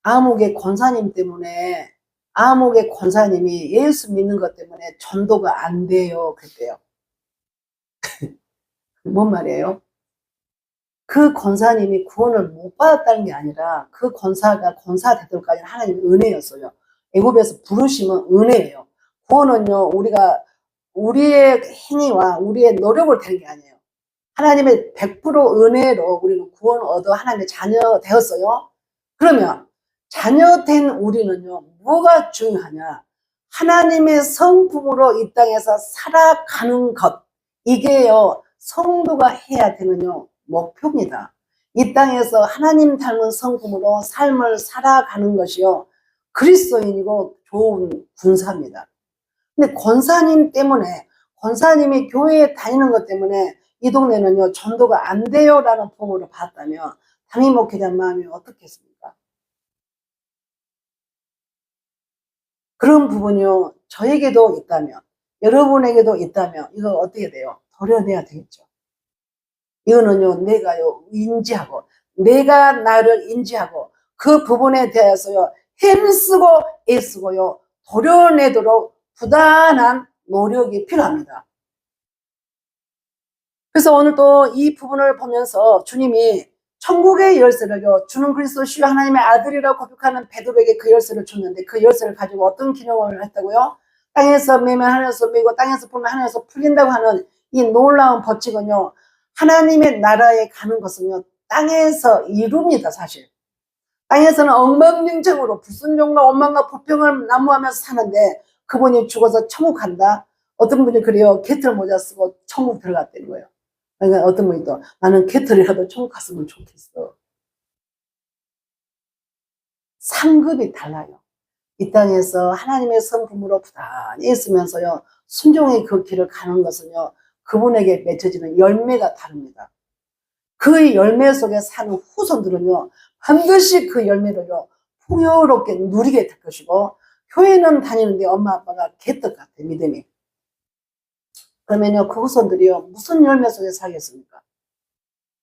암흑의 권사님 때문에 암흑의 권사님이 예수 믿는 것 때문에 전도가 안 돼요. 그랬대요. 뭔 말이에요? 그 권사님이 구원을 못 받았다는 게 아니라 그 권사가 권사 되도록까지는 하나님의 은혜였어요. 애굽에서 부르심은 은혜예요. 구원은요, 우리의 행위와 우리의 노력을 되는 게 아니에요. 하나님의 100% 은혜로 우리는 구원을 얻어 하나님의 자녀 되었어요. 그러면 자녀 된 우리는요, 뭐가 중요하냐? 하나님의 성품으로 이 땅에서 살아가는 것. 이게요, 성도가 해야 되는요, 목표입니다. 이 땅에서 하나님 닮은 성품으로 삶을 살아가는 것이요, 그리스도인이고 좋은 군사입니다. 근데 권사님 때문에, 권사님이 교회에 다니는 것 때문에 이 동네는요, 전도가 안 돼요 라는 부모를 봤다면 담임 목회자 마음이 어떻겠습니까? 그런 부분이요, 저에게도 있다면, 여러분에게도 있다면 이거 어떻게 돼요? 도려내야 되겠죠. 이거는요, 내가요, 인지하고, 내가 나를 인지하고, 그 부분에 대해서요, 힘쓰고 애쓰고요, 도려내도록 부단한 노력이 필요합니다. 그래서 오늘 또 이 부분을 보면서 주님이 천국의 열쇠를요, 주는 그리스도 주여 하나님의 아들이라고 고백하는 베드로에게 그 열쇠를 줬는데 그 열쇠를 가지고 어떤 기능을 했다고요? 땅에서 매면 하늘에서 매고 땅에서 풀면 하늘에서 풀린다고 하는 이 놀라운 법칙은요, 하나님의 나라에 가는 것은요, 땅에서 이룹니다. 사실 땅에서는 엉망진창으로 불순종과 원망과 불평을 난무하면서 사는데 그분이 죽어서 천국 간다. 어떤 분이 그래요, 개털 모자 쓰고 천국 들어갔다는 거예요. 그러니까 어떤 분이 또 나는 개털이라도 천국 갔으면 좋겠어. 상급이 달라요. 이 땅에서 하나님의 성품으로 부단히 있으면서요, 순종의 그 길을 가는 것은요, 그분에게 맺혀지는 열매가 다릅니다. 그 열매 속에 사는 후손들은요, 반드시 그 열매를요, 풍요롭게 누리게 될 것이고, 교회는 다니는데 엄마 아빠가 개떡 같아, 믿음이. 그러면요, 그 후손들이요, 무슨 열매 속에 살겠습니까?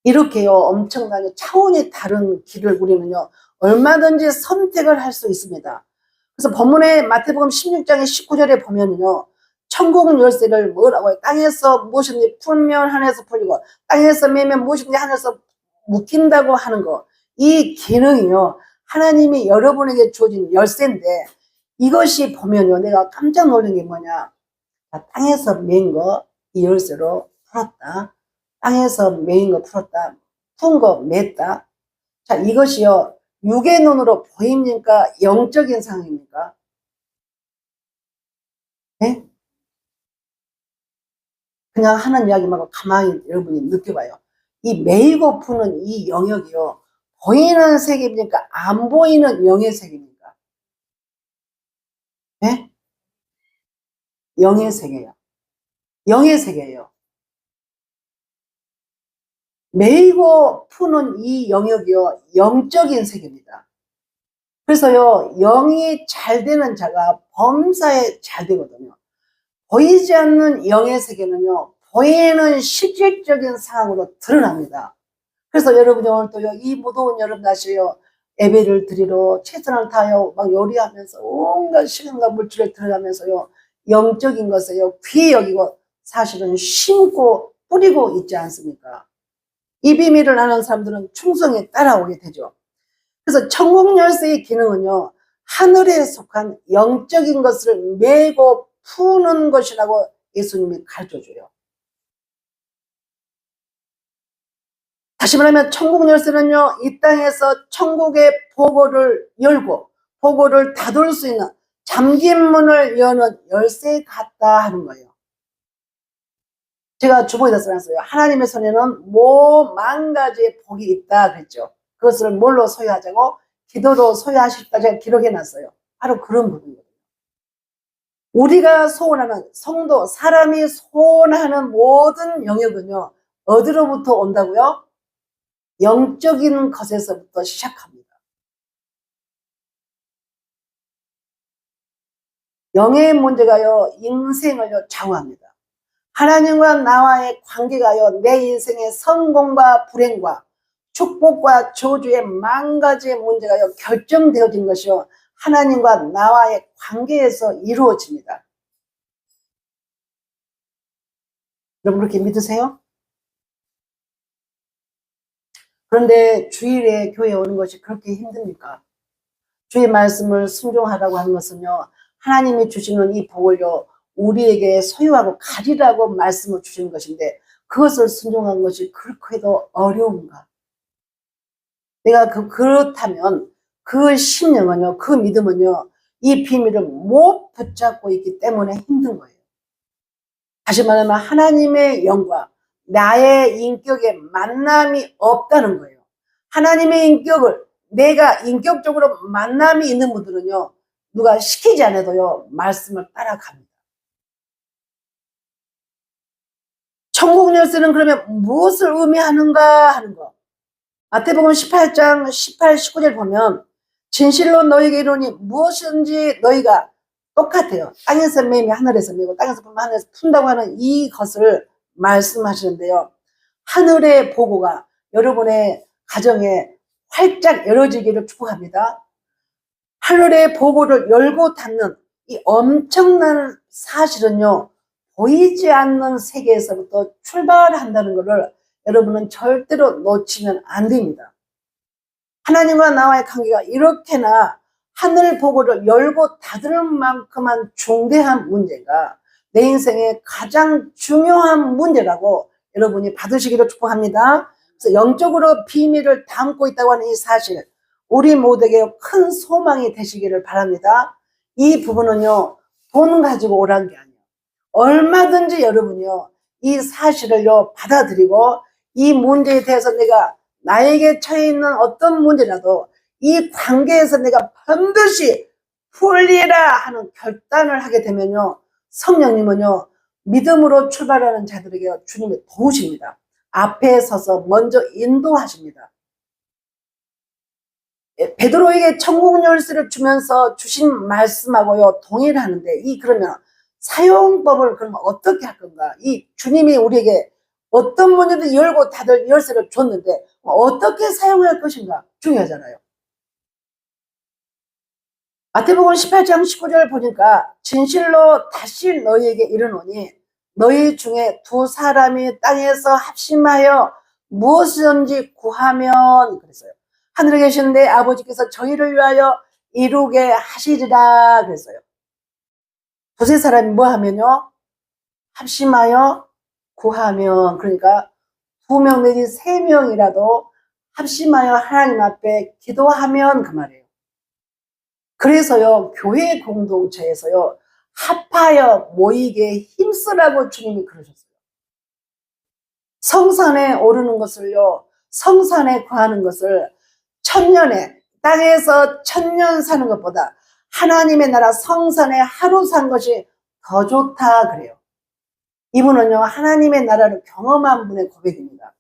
이렇게요, 엄청나게 차원이 다른 길을 우리는요, 얼마든지 선택을 할 수 있습니다. 그래서 본문의 마태복음 16장의 19절에 보면요, 천국 열쇠를 뭐라고 해요? 땅에서 무엇인지 풀면 하늘에서 풀리고, 땅에서 매면 무엇인지 하늘에서 묶인다고 하는 거. 이 기능이요, 하나님이 여러분에게 주어진 열쇠인데, 이것이 보면요, 내가 깜짝 놀란 게 뭐냐. 땅에서 맨 거, 이 열쇠로 풀었다. 땅에서 메인 거 풀었다. 푼 거 맸다. 자, 이것이요, 육의 눈으로 보입니까? 영적인 상황입니까? 네? 그냥 하는 이야기 말고 가만히 여러분이 느껴봐요. 이 메이고 푸는 이 영역이요, 보이는 세계입니까? 안 보이는 영의 세계입니까? 네? 영의 세계요. 영의 세계예요. 메이고 푸는 이 영역이요, 영적인 세계입니다. 그래서요, 영이 잘 되는 자가 범사에 잘 되거든요. 보이지 않는 영의 세계는요, 보이는 실질적인 상황으로 드러납니다. 그래서 여러분이 오늘 또요, 이 무더운 여름 날씨에요, 예배를 드리러 최선을 다하여 막 요리하면서 온갖 시간과 물질을 들어가면서요, 영적인 것을요, 귀히 여기고 사실은 심고 뿌리고 있지 않습니까? 이 비밀을 아는 사람들은 충성에 따라오게 되죠. 그래서 천국 열쇠의 기능은요, 하늘에 속한 영적인 것을 메고 푸는 것이라고 예수님이 가르쳐줘요. 다시 말하면 천국 열쇠는요, 이 땅에서 천국의 보고를 열고 보고를 닫을 수 있는 잠긴 문을 여는 열쇠 같다 하는 거예요. 제가 주보에다 써놨어요. 하나님의 손에는 만 가지의 복이 있다 그랬죠. 그것을 뭘로 소유하자고? 기도로 소유하실까 제가 기록해놨어요. 바로 그런 부분이에요. 우리가 소원하는 성도, 사람이 소원하는 모든 영역은요, 어디로부터 온다고요? 영적인 것에서부터 시작합니다. 영의 문제가요, 인생을요, 좌우합니다. 하나님과 나와의 관계가요, 내 인생의 성공과 불행과 축복과 저주의 만 가지의 문제가요, 결정되어진 것이요, 하나님과 나와의 관계에서 이루어집니다. 여러분 그렇게 믿으세요? 그런데 주일에 교회에 오는 것이 그렇게 힘듭니까? 주의 말씀을 순종하라고 하는 것은요, 하나님이 주시는 이 복을요, 우리에게 소유하고 가지라고 말씀을 주시는 것인데, 그것을 순종하는 것이 그렇게도 어려운가? 내가 그렇다면 그 심령은요, 그 믿음은요, 이 비밀을 못 붙잡고 있기 때문에 힘든 거예요. 다시 말하면 하나님의 영과 나의 인격에 만남이 없다는 거예요. 하나님의 인격을 내가 인격적으로 만남이 있는 분들은요, 누가 시키지 않아도요, 말씀을 따라갑니다. 천국 열쇠는 그러면 무엇을 의미하는가 하는 거. 마태복음 18장 18, 19절 보면 진실로 너희에게 이르노니 무엇이든지 너희가 똑같아요. 땅에서 매면 하늘에서 매고 땅에서 풀면 하늘에서 푼다고 하는 이것을 말씀하시는데요. 하늘의 보고가 여러분의 가정에 활짝 열어지기를 축복합니다. 하늘의 보고를 열고 닫는 이 엄청난 사실은요, 보이지 않는 세계에서부터 출발한다는 것을 여러분은 절대로 놓치면 안 됩니다. 하나님과 나와의 관계가 이렇게나 하늘 보고를 열고 닫을 만큼만 중대한 문제가 내 인생의 가장 중요한 문제라고 여러분이 받으시기를 축복합니다. 그래서 영적으로 비밀을 담고 있다고 하는 이 사실, 우리 모두에게 큰 소망이 되시기를 바랍니다. 이 부분은요, 돈 가지고 오라는 게 아니에요. 얼마든지 여러분이요, 이 사실을요, 받아들이고 이 문제에 대해서 내가 나에게 처해 있는 어떤 문제라도 이 관계에서 내가 반드시 풀리라 하는 결단을 하게 되면요, 성령님은요, 믿음으로 출발하는 자들에게 주님이 도우십니다. 앞에 서서 먼저 인도하십니다. 베드로에게 천국 열쇠를 주면서 주신 말씀하고요, 동의를 하는데, 그러면 사용법을 그러면 어떻게 할 건가? 이 주님이 우리에게 어떤 문제도 열고 닫을 열쇠를 줬는데 어떻게 사용할 것인가 중요하잖아요. 마태복음 18장 19절 보니까 진실로 다시 너희에게 이르노니 너희 중에 두 사람이 땅에서 합심하여 무엇이든지 구하면, 그랬어요. 하늘에 계신 내 아버지께서 저희를 위하여 이루게 하시리라 그랬어요. 두세 사람이 뭐 하면요? 합심하여 구하면, 그러니까 2명 내지 3명이라도 합심하여 하나님 앞에 기도하면 그 말이에요. 그래서요, 교회 공동체에서요, 합하여 모이게 힘쓰라고 주님이 그러셨어요. 성산에 오르는 것을요, 성산에 구하는 것을 천년에, 땅에서 1000년 사는 것보다 하나님의 나라 성산에 하루 산 것이 더 좋다 그래요. 이분은요, 하나님의 나라를 경험한 분의 고백입니다.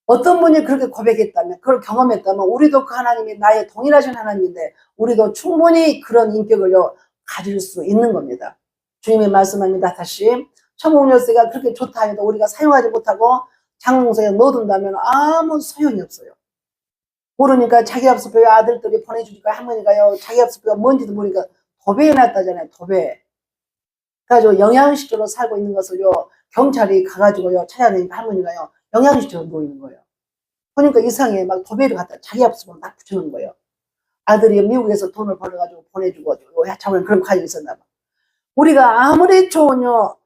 어떤 분이 그렇게 고백했다면, 그걸 경험했다면 우리도 그 하나님이 나의 동일하신 하나님인데 우리도 충분히 그런 인격을요, 가질 수 있는 겁니다. 주님이 말씀합니다. 다시 천국 열쇠가 그렇게 좋다 해도 우리가 사용하지 못하고 장롱석에 넣어둔다면 아무 소용이 없어요. 모르니까 자기 앞서뼈 아들들이 보내주니까 할머니가요, 자기 앞서뼈가 뭔지도 모르니까 도배해 놨다잖아요. 도배. 그래가지고 영양실조로 살고 있는 것을요, 경찰이 가가지고요, 찾아내니까 할머니가요, 영양실조로 누워 있는 거예요. 그러니까 이상해. 막 도배를 갖다 자기 앞서뼈 막 붙여놓은 거예요. 아들이 미국에서 돈을 벌어가지고 보내주고, 참으로 그런 가족이 있었나 봐. 우리가 아무리 좋은요,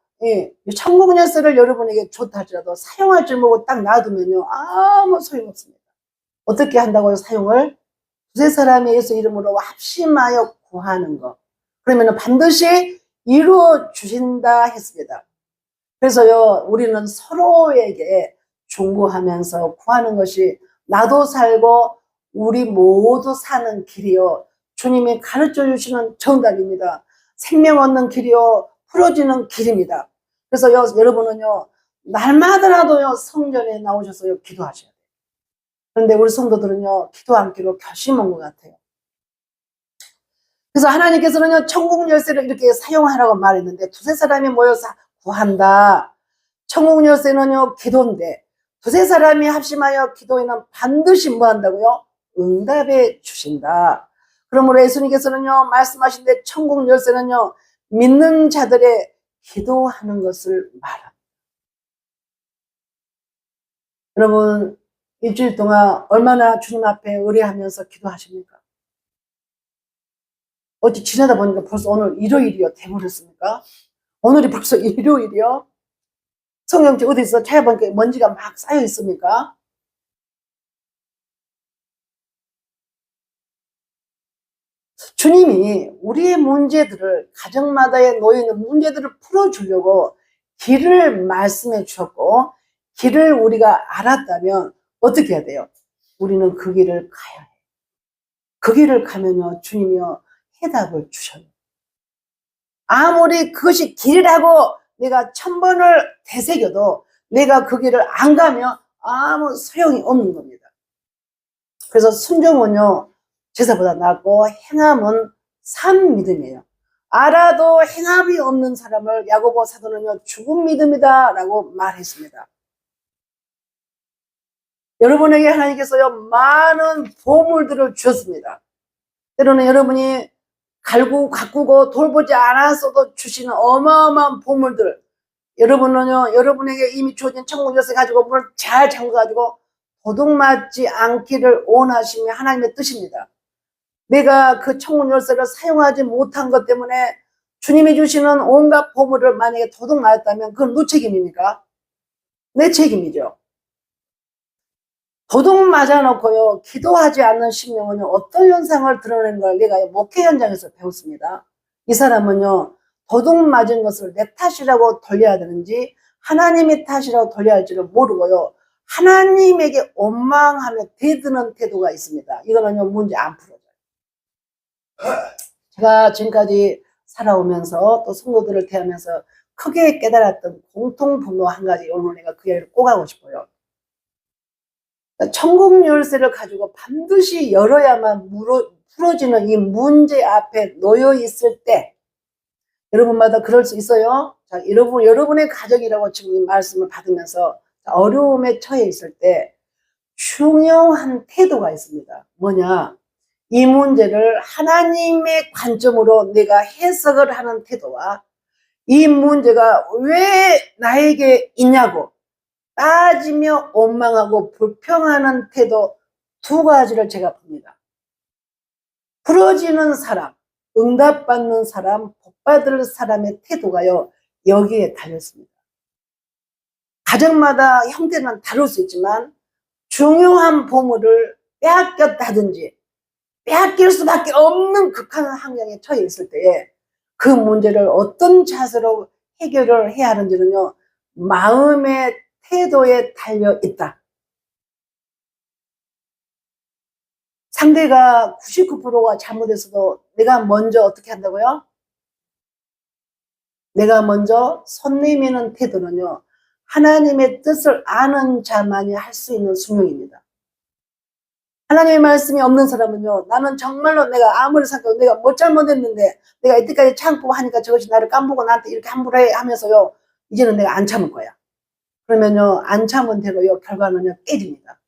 천국 열쇠를 여러분에게 좋다 할지라도 사용할 줄 모르고 딱 놔두면요, 아무 소용없습니다. 어떻게 한다고요, 사용을? 두세 사람의 예수 이름으로 합심하여 구하는 거. 그러면 반드시 이루어 주신다 했습니다. 그래서요, 우리는 서로에게 중보하면서 구하는 것이 나도 살고 우리 모두 사는 길이요, 주님이 가르쳐 주시는 정답입니다. 생명 얻는 길이요, 풀어지는 길입니다. 그래서 여러분은요, 날마다라도요, 성전에 나오셔서요, 기도하셔야 돼요. 그런데 우리 성도들은요, 기도 않기로 결심한 것 같아요. 그래서 하나님께서는요, 천국 열쇠를 이렇게 사용하라고 말했는데 두세 사람이 모여서 구한다. 천국 열쇠는요, 기도인데 두세 사람이 합심하여 기도에는 반드시 뭐 한다고요? 응답해 주신다. 그러므로 예수님께서는요, 말씀하신데 천국 열쇠는요, 믿는 자들의 기도하는 것을 말합니다. 여러분, 일주일 동안 얼마나 주님 앞에 의뢰하면서 기도하십니까? 어제 지나다 보니까 벌써 오늘 일요일이요. 돼버렸습니까? 오늘이 벌써 일요일이요? 성경책 어디서 찾아보니까 먼지가 막 쌓여 있습니까? 주님이 우리의 문제들을, 가정마다에 놓여있는 문제들을 풀어주려고 길을 말씀해 주셨고, 길을 우리가 알았다면 어떻게 해야 돼요? 우리는 그 길을 가야 해요. 그 길을 가면요, 주님이요, 해답을 주셔요. 아무리 그것이 길이라고 내가 1000번을 되새겨도 내가 그 길을 안 가면 아무 소용이 없는 겁니다. 그래서 순종은요, 제사보다 낫고 행함은 산 믿음이에요. 알아도 행함이 없는 사람을 야고보 사도는요, 죽은 믿음이다 라고 말했습니다. 여러분에게 하나님께서요, 많은 보물들을 주셨습니다. 때로는 여러분이 가꾸고 돌보지 않았어도 주시는 어마어마한 보물들, 여러분은요, 여러분에게 이미 주어진 천국 열쇠 가지고 문을 잘 잠궈가지고 도둑맞지 않기를 원하시며 하나님의 뜻입니다. 내가 그 천국 열쇠를 사용하지 못한 것 때문에 주님이 주시는 온갖 보물을 만약에 도둑맞았다면 그건 누구 책임입니까? 내 책임이죠. 도둑 맞아놓고요, 기도하지 않는 심령은요, 어떤 현상을 드러내는 걸 내가 목회 현장에서 배웠습니다. 이 사람은요, 도둑 맞은 것을 내 탓이라고 돌려야 되는지 하나님의 탓이라고 돌려야 할지를 모르고요, 하나님에게 원망하며 대드는 태도가 있습니다. 이거는요, 문제 안 풀어져요. 제가 지금까지 살아오면서 또 성도들을 대하면서 크게 깨달았던 공통분노 한 가지, 오늘 내가 그 얘기를 꼭 하고 싶어요. 천국 열쇠를 가지고 반드시 열어야만 풀어지는 이 문제 앞에 놓여 있을 때, 여러분마다 그럴 수 있어요. 자, 여러분의 가정이라고 지금 이 말씀을 받으면서 어려움에 처해 있을 때 중요한 태도가 있습니다. 뭐냐? 이 문제를 하나님의 관점으로 내가 해석을 하는 태도와 이 문제가 왜 나에게 있냐고 따지며 원망하고 불평하는 태도, 두 가지를 제가 봅니다. 풀어지는 사람, 응답받는 사람, 복받을 사람의 태도가요, 여기에 달렸습니다. 가정마다 형태는 다를 수 있지만 중요한 보물을 빼앗겼다든지 빼앗길 수밖에 없는 극한 환경에 처해 있을 때에 그 문제를 어떤 자세로 해결을 해야 하는지는요, 마음의 태도에 달려 있다. 상대가 99%가 잘못했어도 내가 먼저 어떻게 한다고요? 내가 먼저 손 내미는 태도는요, 하나님의 뜻을 아는 자만이 할 수 있는 수명입니다. 하나님의 말씀이 없는 사람은요, 나는 정말로 내가 아무리 생각해도 내가 뭐 잘못했는데 내가 이때까지 참고 하니까 저것이 나를 깜보고 나한테 이렇게 함부로 해 하면서요, 이제는 내가 안 참을 거야. 그러면요, 안 참은 대로요, 결과는요, 깨집니다.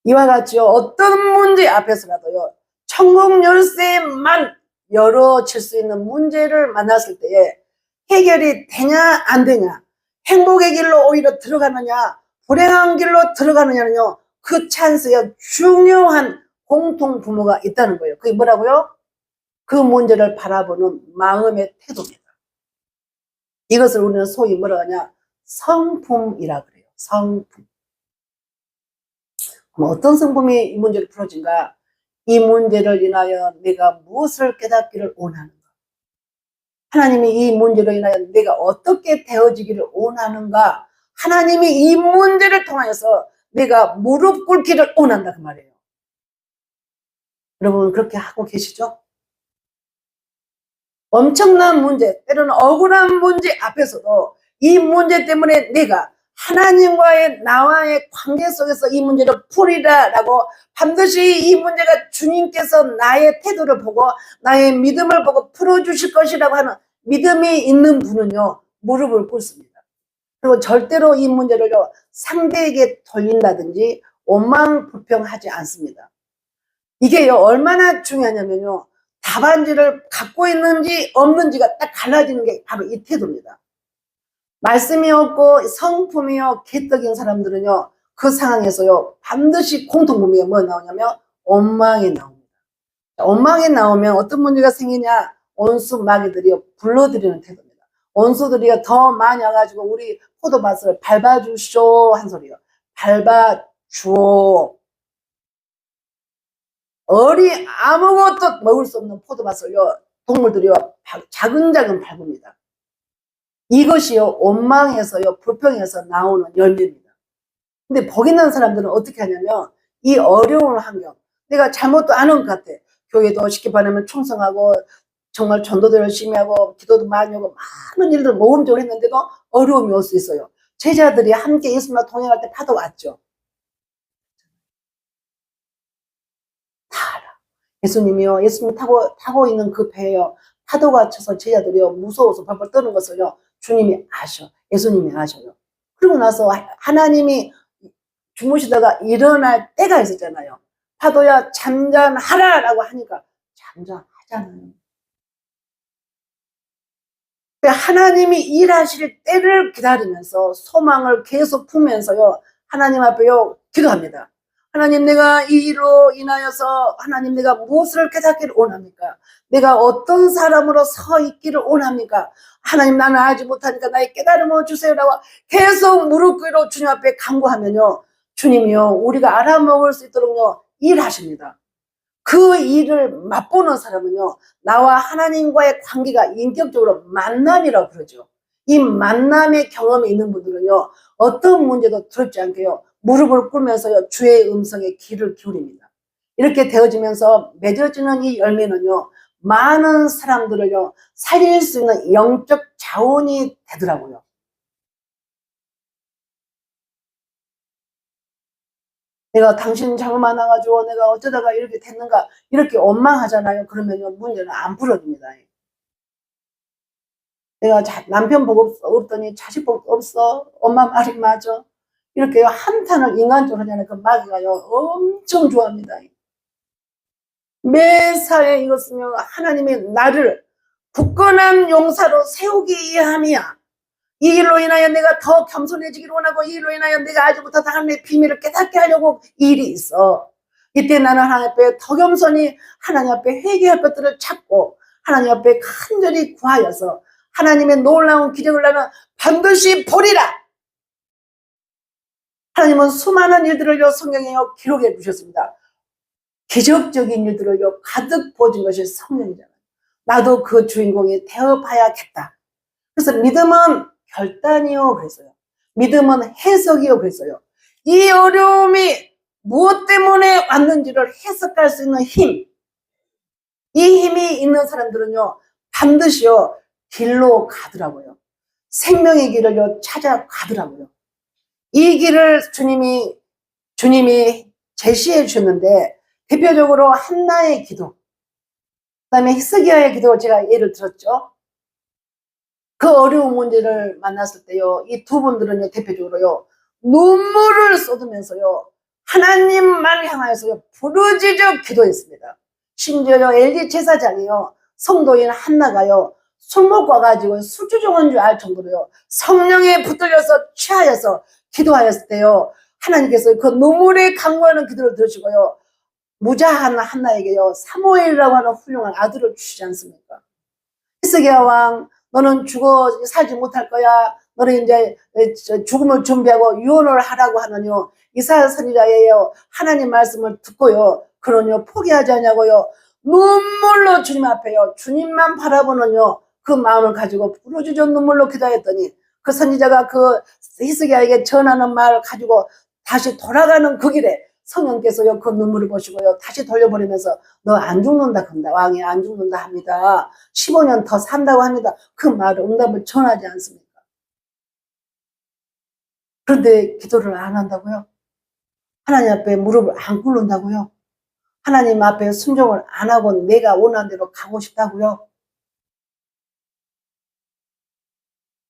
이와 같이요, 어떤 문제 앞에서라도요, 천국 열쇠만 열어질 수 있는 문제를 만났을 때에 해결이 되냐 안 되냐, 행복의 길로 오히려 들어가느냐 불행한 길로 들어가느냐는요, 그 찬스에 중요한 공통 부모가 있다는 거예요. 그게 뭐라고요? 그 문제를 바라보는 마음의 태도입니다. 이것을 우리는 소위 뭐라 하냐, 성품이라 그래요. 성품. 어떤 성품이 이 문제를 풀어진가? 이 문제를 인하여 내가 무엇을 깨닫기를 원하는가? 하나님이 이 문제로 인하여 내가 어떻게 되어지기를 원하는가? 하나님이 이 문제를 통하여서 내가 무릎 꿇기를 원한다 그 말이에요. 여러분 그렇게 하고 계시죠? 엄청난 문제, 때로는 억울한 문제 앞에서도 이 문제 때문에 내가 하나님과의 나와의 관계 속에서 이 문제를 풀이라 라고 반드시 이 문제가 주님께서 나의 태도를 보고 나의 믿음을 보고 풀어주실 것이라고 하는 믿음이 있는 분은요, 무릎을 꿇습니다. 그리고 절대로 이 문제를요, 상대에게 돌린다든지 원망 불평하지 않습니다. 이게요, 얼마나 중요하냐면요, 답안지를 갖고 있는지 없는지가 딱 갈라지는 게 바로 이 태도입니다. 말씀이 없고 성품이요 개떡인 사람들은요, 그 상황에서요 반드시 공통점이 뭐 나오냐면 원망이 나옵니다. 원망이 나오면 어떤 문제가 생기냐, 온수 마귀들이요 불러들이는 태도입니다. 온수들이요 더 많이 와가지고 우리 포도밭을 밟아주쇼 한 소리요. 밟아주오. 아무것도 먹을 수 없는 포도밭을요 동물들이요 자근자근 밟습니다. 이것이요 원망에서요 불평에서 나오는 열매입니다. 근데 복 있는 사람들은 어떻게 하냐면 이 어려운 환경, 내가 잘못도 안 한 것 같아. 교회도 쉽게 말하면 충성하고 정말 전도도 열심히 하고 기도도 많이 하고 많은 일들 모험적으로 했는데도 어려움이 올 수 있어요. 제자들이 함께 예수님과 동행할 때 파도 왔죠. 다 알아. 예수님이요 예수님 타고 있는 그 배에요 파도가 쳐서 제자들이요 무서워서 벌벌 떠는 것을요 주님이 아셔. 예수님이 아셔요. 그러고 나서 하나님이 주무시다가 일어날 때가 있었잖아요. 파도야 잠잠하라 라고 하니까 잠잠하잖아요. 하나님이 일하실 때를 기다리면서 소망을 계속 품면서요 하나님 앞에요 기도합니다. 하나님, 내가 이 일로 인하여서 하나님 내가 무엇을 깨닫기를 원합니까? 내가 어떤 사람으로 서 있기를 원합니까? 하나님, 나는 알지 못하니까 나의 깨달음을 주세요라고 계속 무릎 꿇고 주님 앞에 간구하면요 주님이요 우리가 알아먹을 수 있도록요 일하십니다. 그 일을 맛보는 사람은요 나와 하나님과의 관계가 인격적으로 만남이라고 그러죠. 이 만남의 경험이 있는 분들은요 어떤 문제도 두렵지 않게요 무릎을 꿇으면서요 주의 음성에 귀를 기울입니다. 이렇게 되어지면서 맺어지는 이 열매는요 많은 사람들을요 살릴 수 있는 영적 자원이 되더라고요. 내가 당신 잘못 만나가지고 내가 어쩌다가 이렇게 됐는가 이렇게 원망하잖아요. 그러면요 문제는 안 풀어집니다. 내가 남편 복 없더니 자식 복 없어. 엄마 말이 맞아. 이렇게 한탄을 인간적으로 하잖아요. 그 마귀가요 엄청 좋아합니다. 매사에 이것은요 하나님이 나를 굳건한 용사로 세우기 위함이야. 이 일로 인하여 내가 더 겸손해지기를 원하고 이 일로 인하여 내가 알지 못한 하나님의 비밀을 깨닫게 하려고 이 일이 있어. 이때 나는 하나님 앞에 더 겸손히 하나님 앞에 회개할 것들을 찾고 하나님 앞에 간절히 구하여서 하나님의 놀라운 기적을 나는 반드시 보리라. 하나님은 수많은 일들을요 성경에요 기록해 주셨습니다. 기적적인 일들을요 가득 보여준 것이 성령이잖아요. 나도 그 주인공이 되어봐야겠다. 그래서 믿음은 결단이요 그랬어요. 믿음은 해석이요 그랬어요. 이 어려움이 무엇 때문에 왔는지를 해석할 수 있는 힘, 이 힘이 있는 사람들은요 반드시요 길로 가더라고요. 생명의 길을요 찾아가더라고요. 이 길을 주님이 제시해 주셨는데 대표적으로 한나의 기도, 그 다음에 히스기야의 기도 제가 예를 들었죠. 그 어려운 문제를 만났을 때요 이 두 분들은요 대표적으로요 눈물을 쏟으면서요 하나님만 향하여서요 부르짖어 기도했습니다. 심지어요 LG 제사장이요 성도인 한나가요 술 먹고 와가지고 술주정한 줄 알 정도로요 성령에 붙들려서 취하여서 기도하였을 때요 하나님께서 그 눈물에 간구하는 기도를 들으시고요 무자한 한나에게요 사무엘이라고 하는 훌륭한 아들을 주시지 않습니까? 히스기야 왕, 너는 죽어 살지 못할 거야. 너는 이제 죽음을 준비하고 유언을 하라고 하느뇨. 이사야 선지자예요. 하나님 말씀을 듣고요. 그러뇨 포기하지 않냐고요. 눈물로 주님 앞에요. 주님만 바라보는요. 그 마음을 가지고 부르짖어 눈물로 기도했더니 그 선지자가 그 히스기야에게 전하는 말을 가지고 다시 돌아가는 그 길에 성령께서요 그 눈물을 보시고요 다시 돌려버리면서 너 안 죽는다 합니다. 왕이 안 죽는다 합니다. 15년 더 산다고 합니다. 그 말을 응답을 전하지 않습니까? 그런데 기도를 안 한다고요? 하나님 앞에 무릎을 안 꿇는다고요? 하나님 앞에 순종을 안 하고 내가 원하는 대로 가고 싶다고요?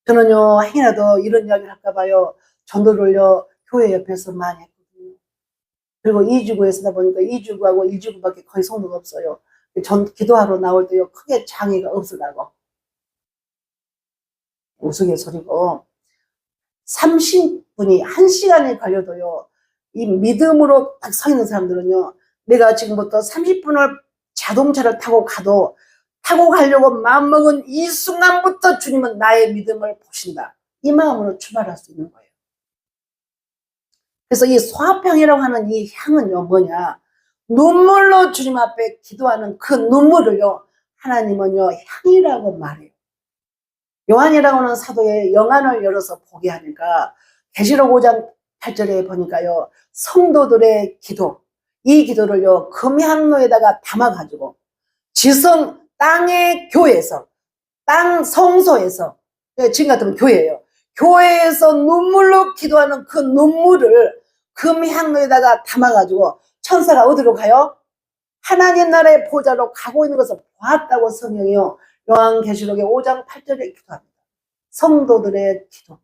저는요 행여라도 이런 이야기를 할까 봐요 전도를요 교회 옆에서 많이 했거든요. 그리고 2주구에 쓰다 보니까 2주구하고 1주구밖에 거의 성도가 없어요. 전 기도하러 나올 때요, 크게 장애가 없으라고. 우스갯소리고. 30분이, 1시간이 걸려도요, 이 믿음으로 딱 서 있는 사람들은요, 내가 지금부터 30분을 자동차를 타고 가도 타고 가려고 마음먹은 이 순간부터 주님은 나의 믿음을 보신다. 이 마음으로 출발할 수 있는 거예요. 그래서 이 소화평이라고 하는 이 향은요, 뭐냐. 눈물로 주님 앞에 기도하는 그 눈물을요, 하나님은요, 향이라고 말해요. 요한이라고 하는 사도의 영안을 열어서 보게 하니까, 계시록 5장 8절에 보니까요, 성도들의 기도, 이 기도를요, 금향로에다가 담아가지고, 지성 땅의 교회에서, 땅 성소에서, 지금 같으면 교회예요. 교회에서 눈물로 기도하는 그 눈물을 금향로에다가 담아가지고 천사가 어디로 가요? 하나님 나라의 보좌로 가고 있는 것을 보았다고 성경이요, 요한계시록의 5장 8절에 기도합니다. 성도들의 기도,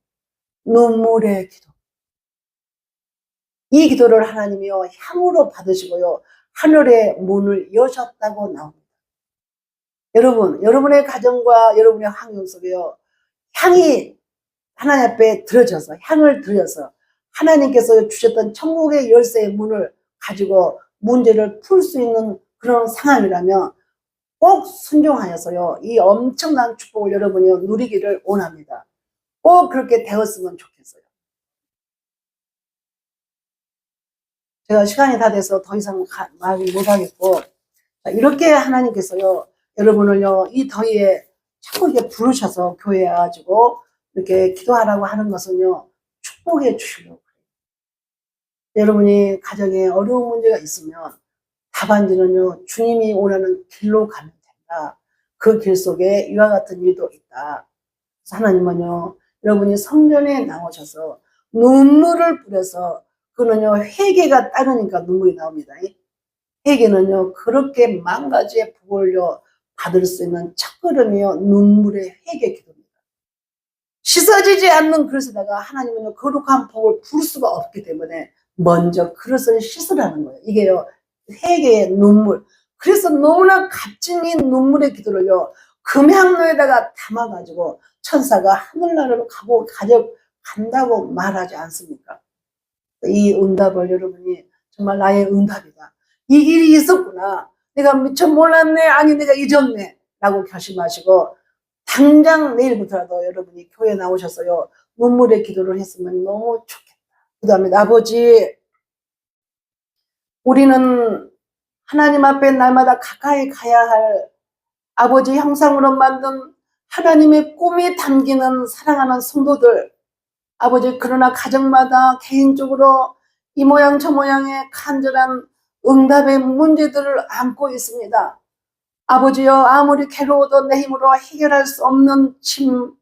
눈물의 기도. 이 기도를 하나님이요, 향으로 받으시고요, 하늘의 문을 여셨다고 나옵니다. 여러분, 여러분의 가정과 여러분의 환경 속에요, 향이 하나님 앞에 들어져서, 향을 들여서 하나님께서 주셨던 천국의 열쇠의 문을 가지고 문제를 풀 수 있는 그런 상황이라면 꼭 순종하여서요, 이 엄청난 축복을 여러분이 누리기를 원합니다. 꼭 그렇게 되었으면 좋겠어요. 제가 시간이 다 돼서 더 이상 말을 못하겠고, 이렇게 하나님께서요, 여러분을요, 이 더위에 자꾸 이렇게 부르셔서 교회에 와가지고 이렇게 기도하라고 하는 것은요, 축복해 주시려고 그래요. 여러분이 가정에 어려운 문제가 있으면 답안지는요, 주님이 원하는 길로 가면 된다. 그 길 속에 이와 같은 일도 있다. 그래서 하나님은요, 여러분이 성전에 나오셔서 눈물을 뿌려서, 그는요, 회개가 따르니까 눈물이 나옵니다. 회개는요, 그렇게 만 가지의 복을요, 받을 수 있는 첫걸음이요, 눈물의 회개 기도입니다. 씻어지지 않는 그릇에다가 하나님은요, 거룩한 복을 부을 수가 없기 때문에 먼저 그릇을 씻으라는 거예요. 이게요, 회개의 눈물. 그래서 너무나 값진 이 눈물의 기도를요, 금향로에다가 담아가지고 천사가 하늘나라로 간다고 말하지 않습니까? 이 응답을 여러분이 정말 나의 응답이다. 이 길이 있었구나. 내가 미처 몰랐네. 아니 내가 잊었네. 라고 결심하시고 당장 내일부터라도 여러분이 교회에 나오셔서요, 눈물의 기도를 했으면 너무 좋겠다. 그 다음에 아버지, 우리는 하나님 앞에 날마다 가까이 가야 할 아버지 형상으로 만든 하나님의 꿈이 담기는 사랑하는 성도들, 아버지, 그러나 가정마다 개인적으로 이 모양 저 모양의 간절한 응답의 문제들을 안고 있습니다. 아버지여, 아무리 괴로워도 내 힘으로 해결할 수 없는 짐,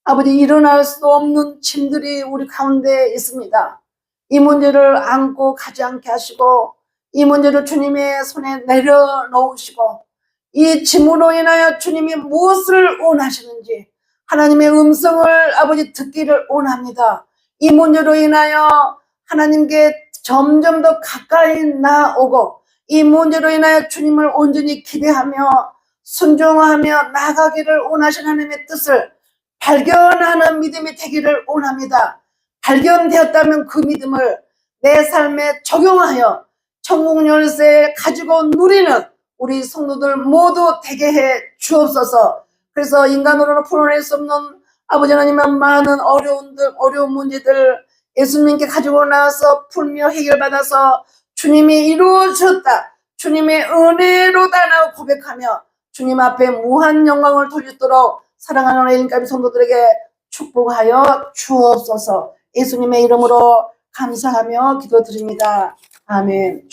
아버지, 일어날 수 없는 짐들이 우리 가운데 있습니다. 이 문제를 안고 가지 않게 하시고, 이 문제를 주님의 손에 내려놓으시고, 이 짐으로 인하여 주님이 무엇을 원하시는지 하나님의 음성을 아버지 듣기를 원합니다. 이 문제로 인하여 하나님께 점점 더 가까이 나오고, 이 문제로 인하여 주님을 온전히 기대하며 순종하며 나가기를 원하시는 하나님의 뜻을 발견하는 믿음이 되기를 원합니다. 발견되었다면 그 믿음을 내 삶에 적용하여 천국 열쇠 가지고 누리는 우리 성도들 모두 되게 해 주옵소서. 그래서 인간으로는 풀어낼 수 없는 아버지 하나님의 많은 어려운 문제들 예수님께 가지고 나와서 풀며 해결받아서 주님이 이루어졌다, 주님의 은혜로다라고 고백하며 주님 앞에 무한 영광을 돌리도록 사랑하는 예수님 성도들에게 축복하여 주옵소서. 예수님의 이름으로 감사하며 기도드립니다. 아멘.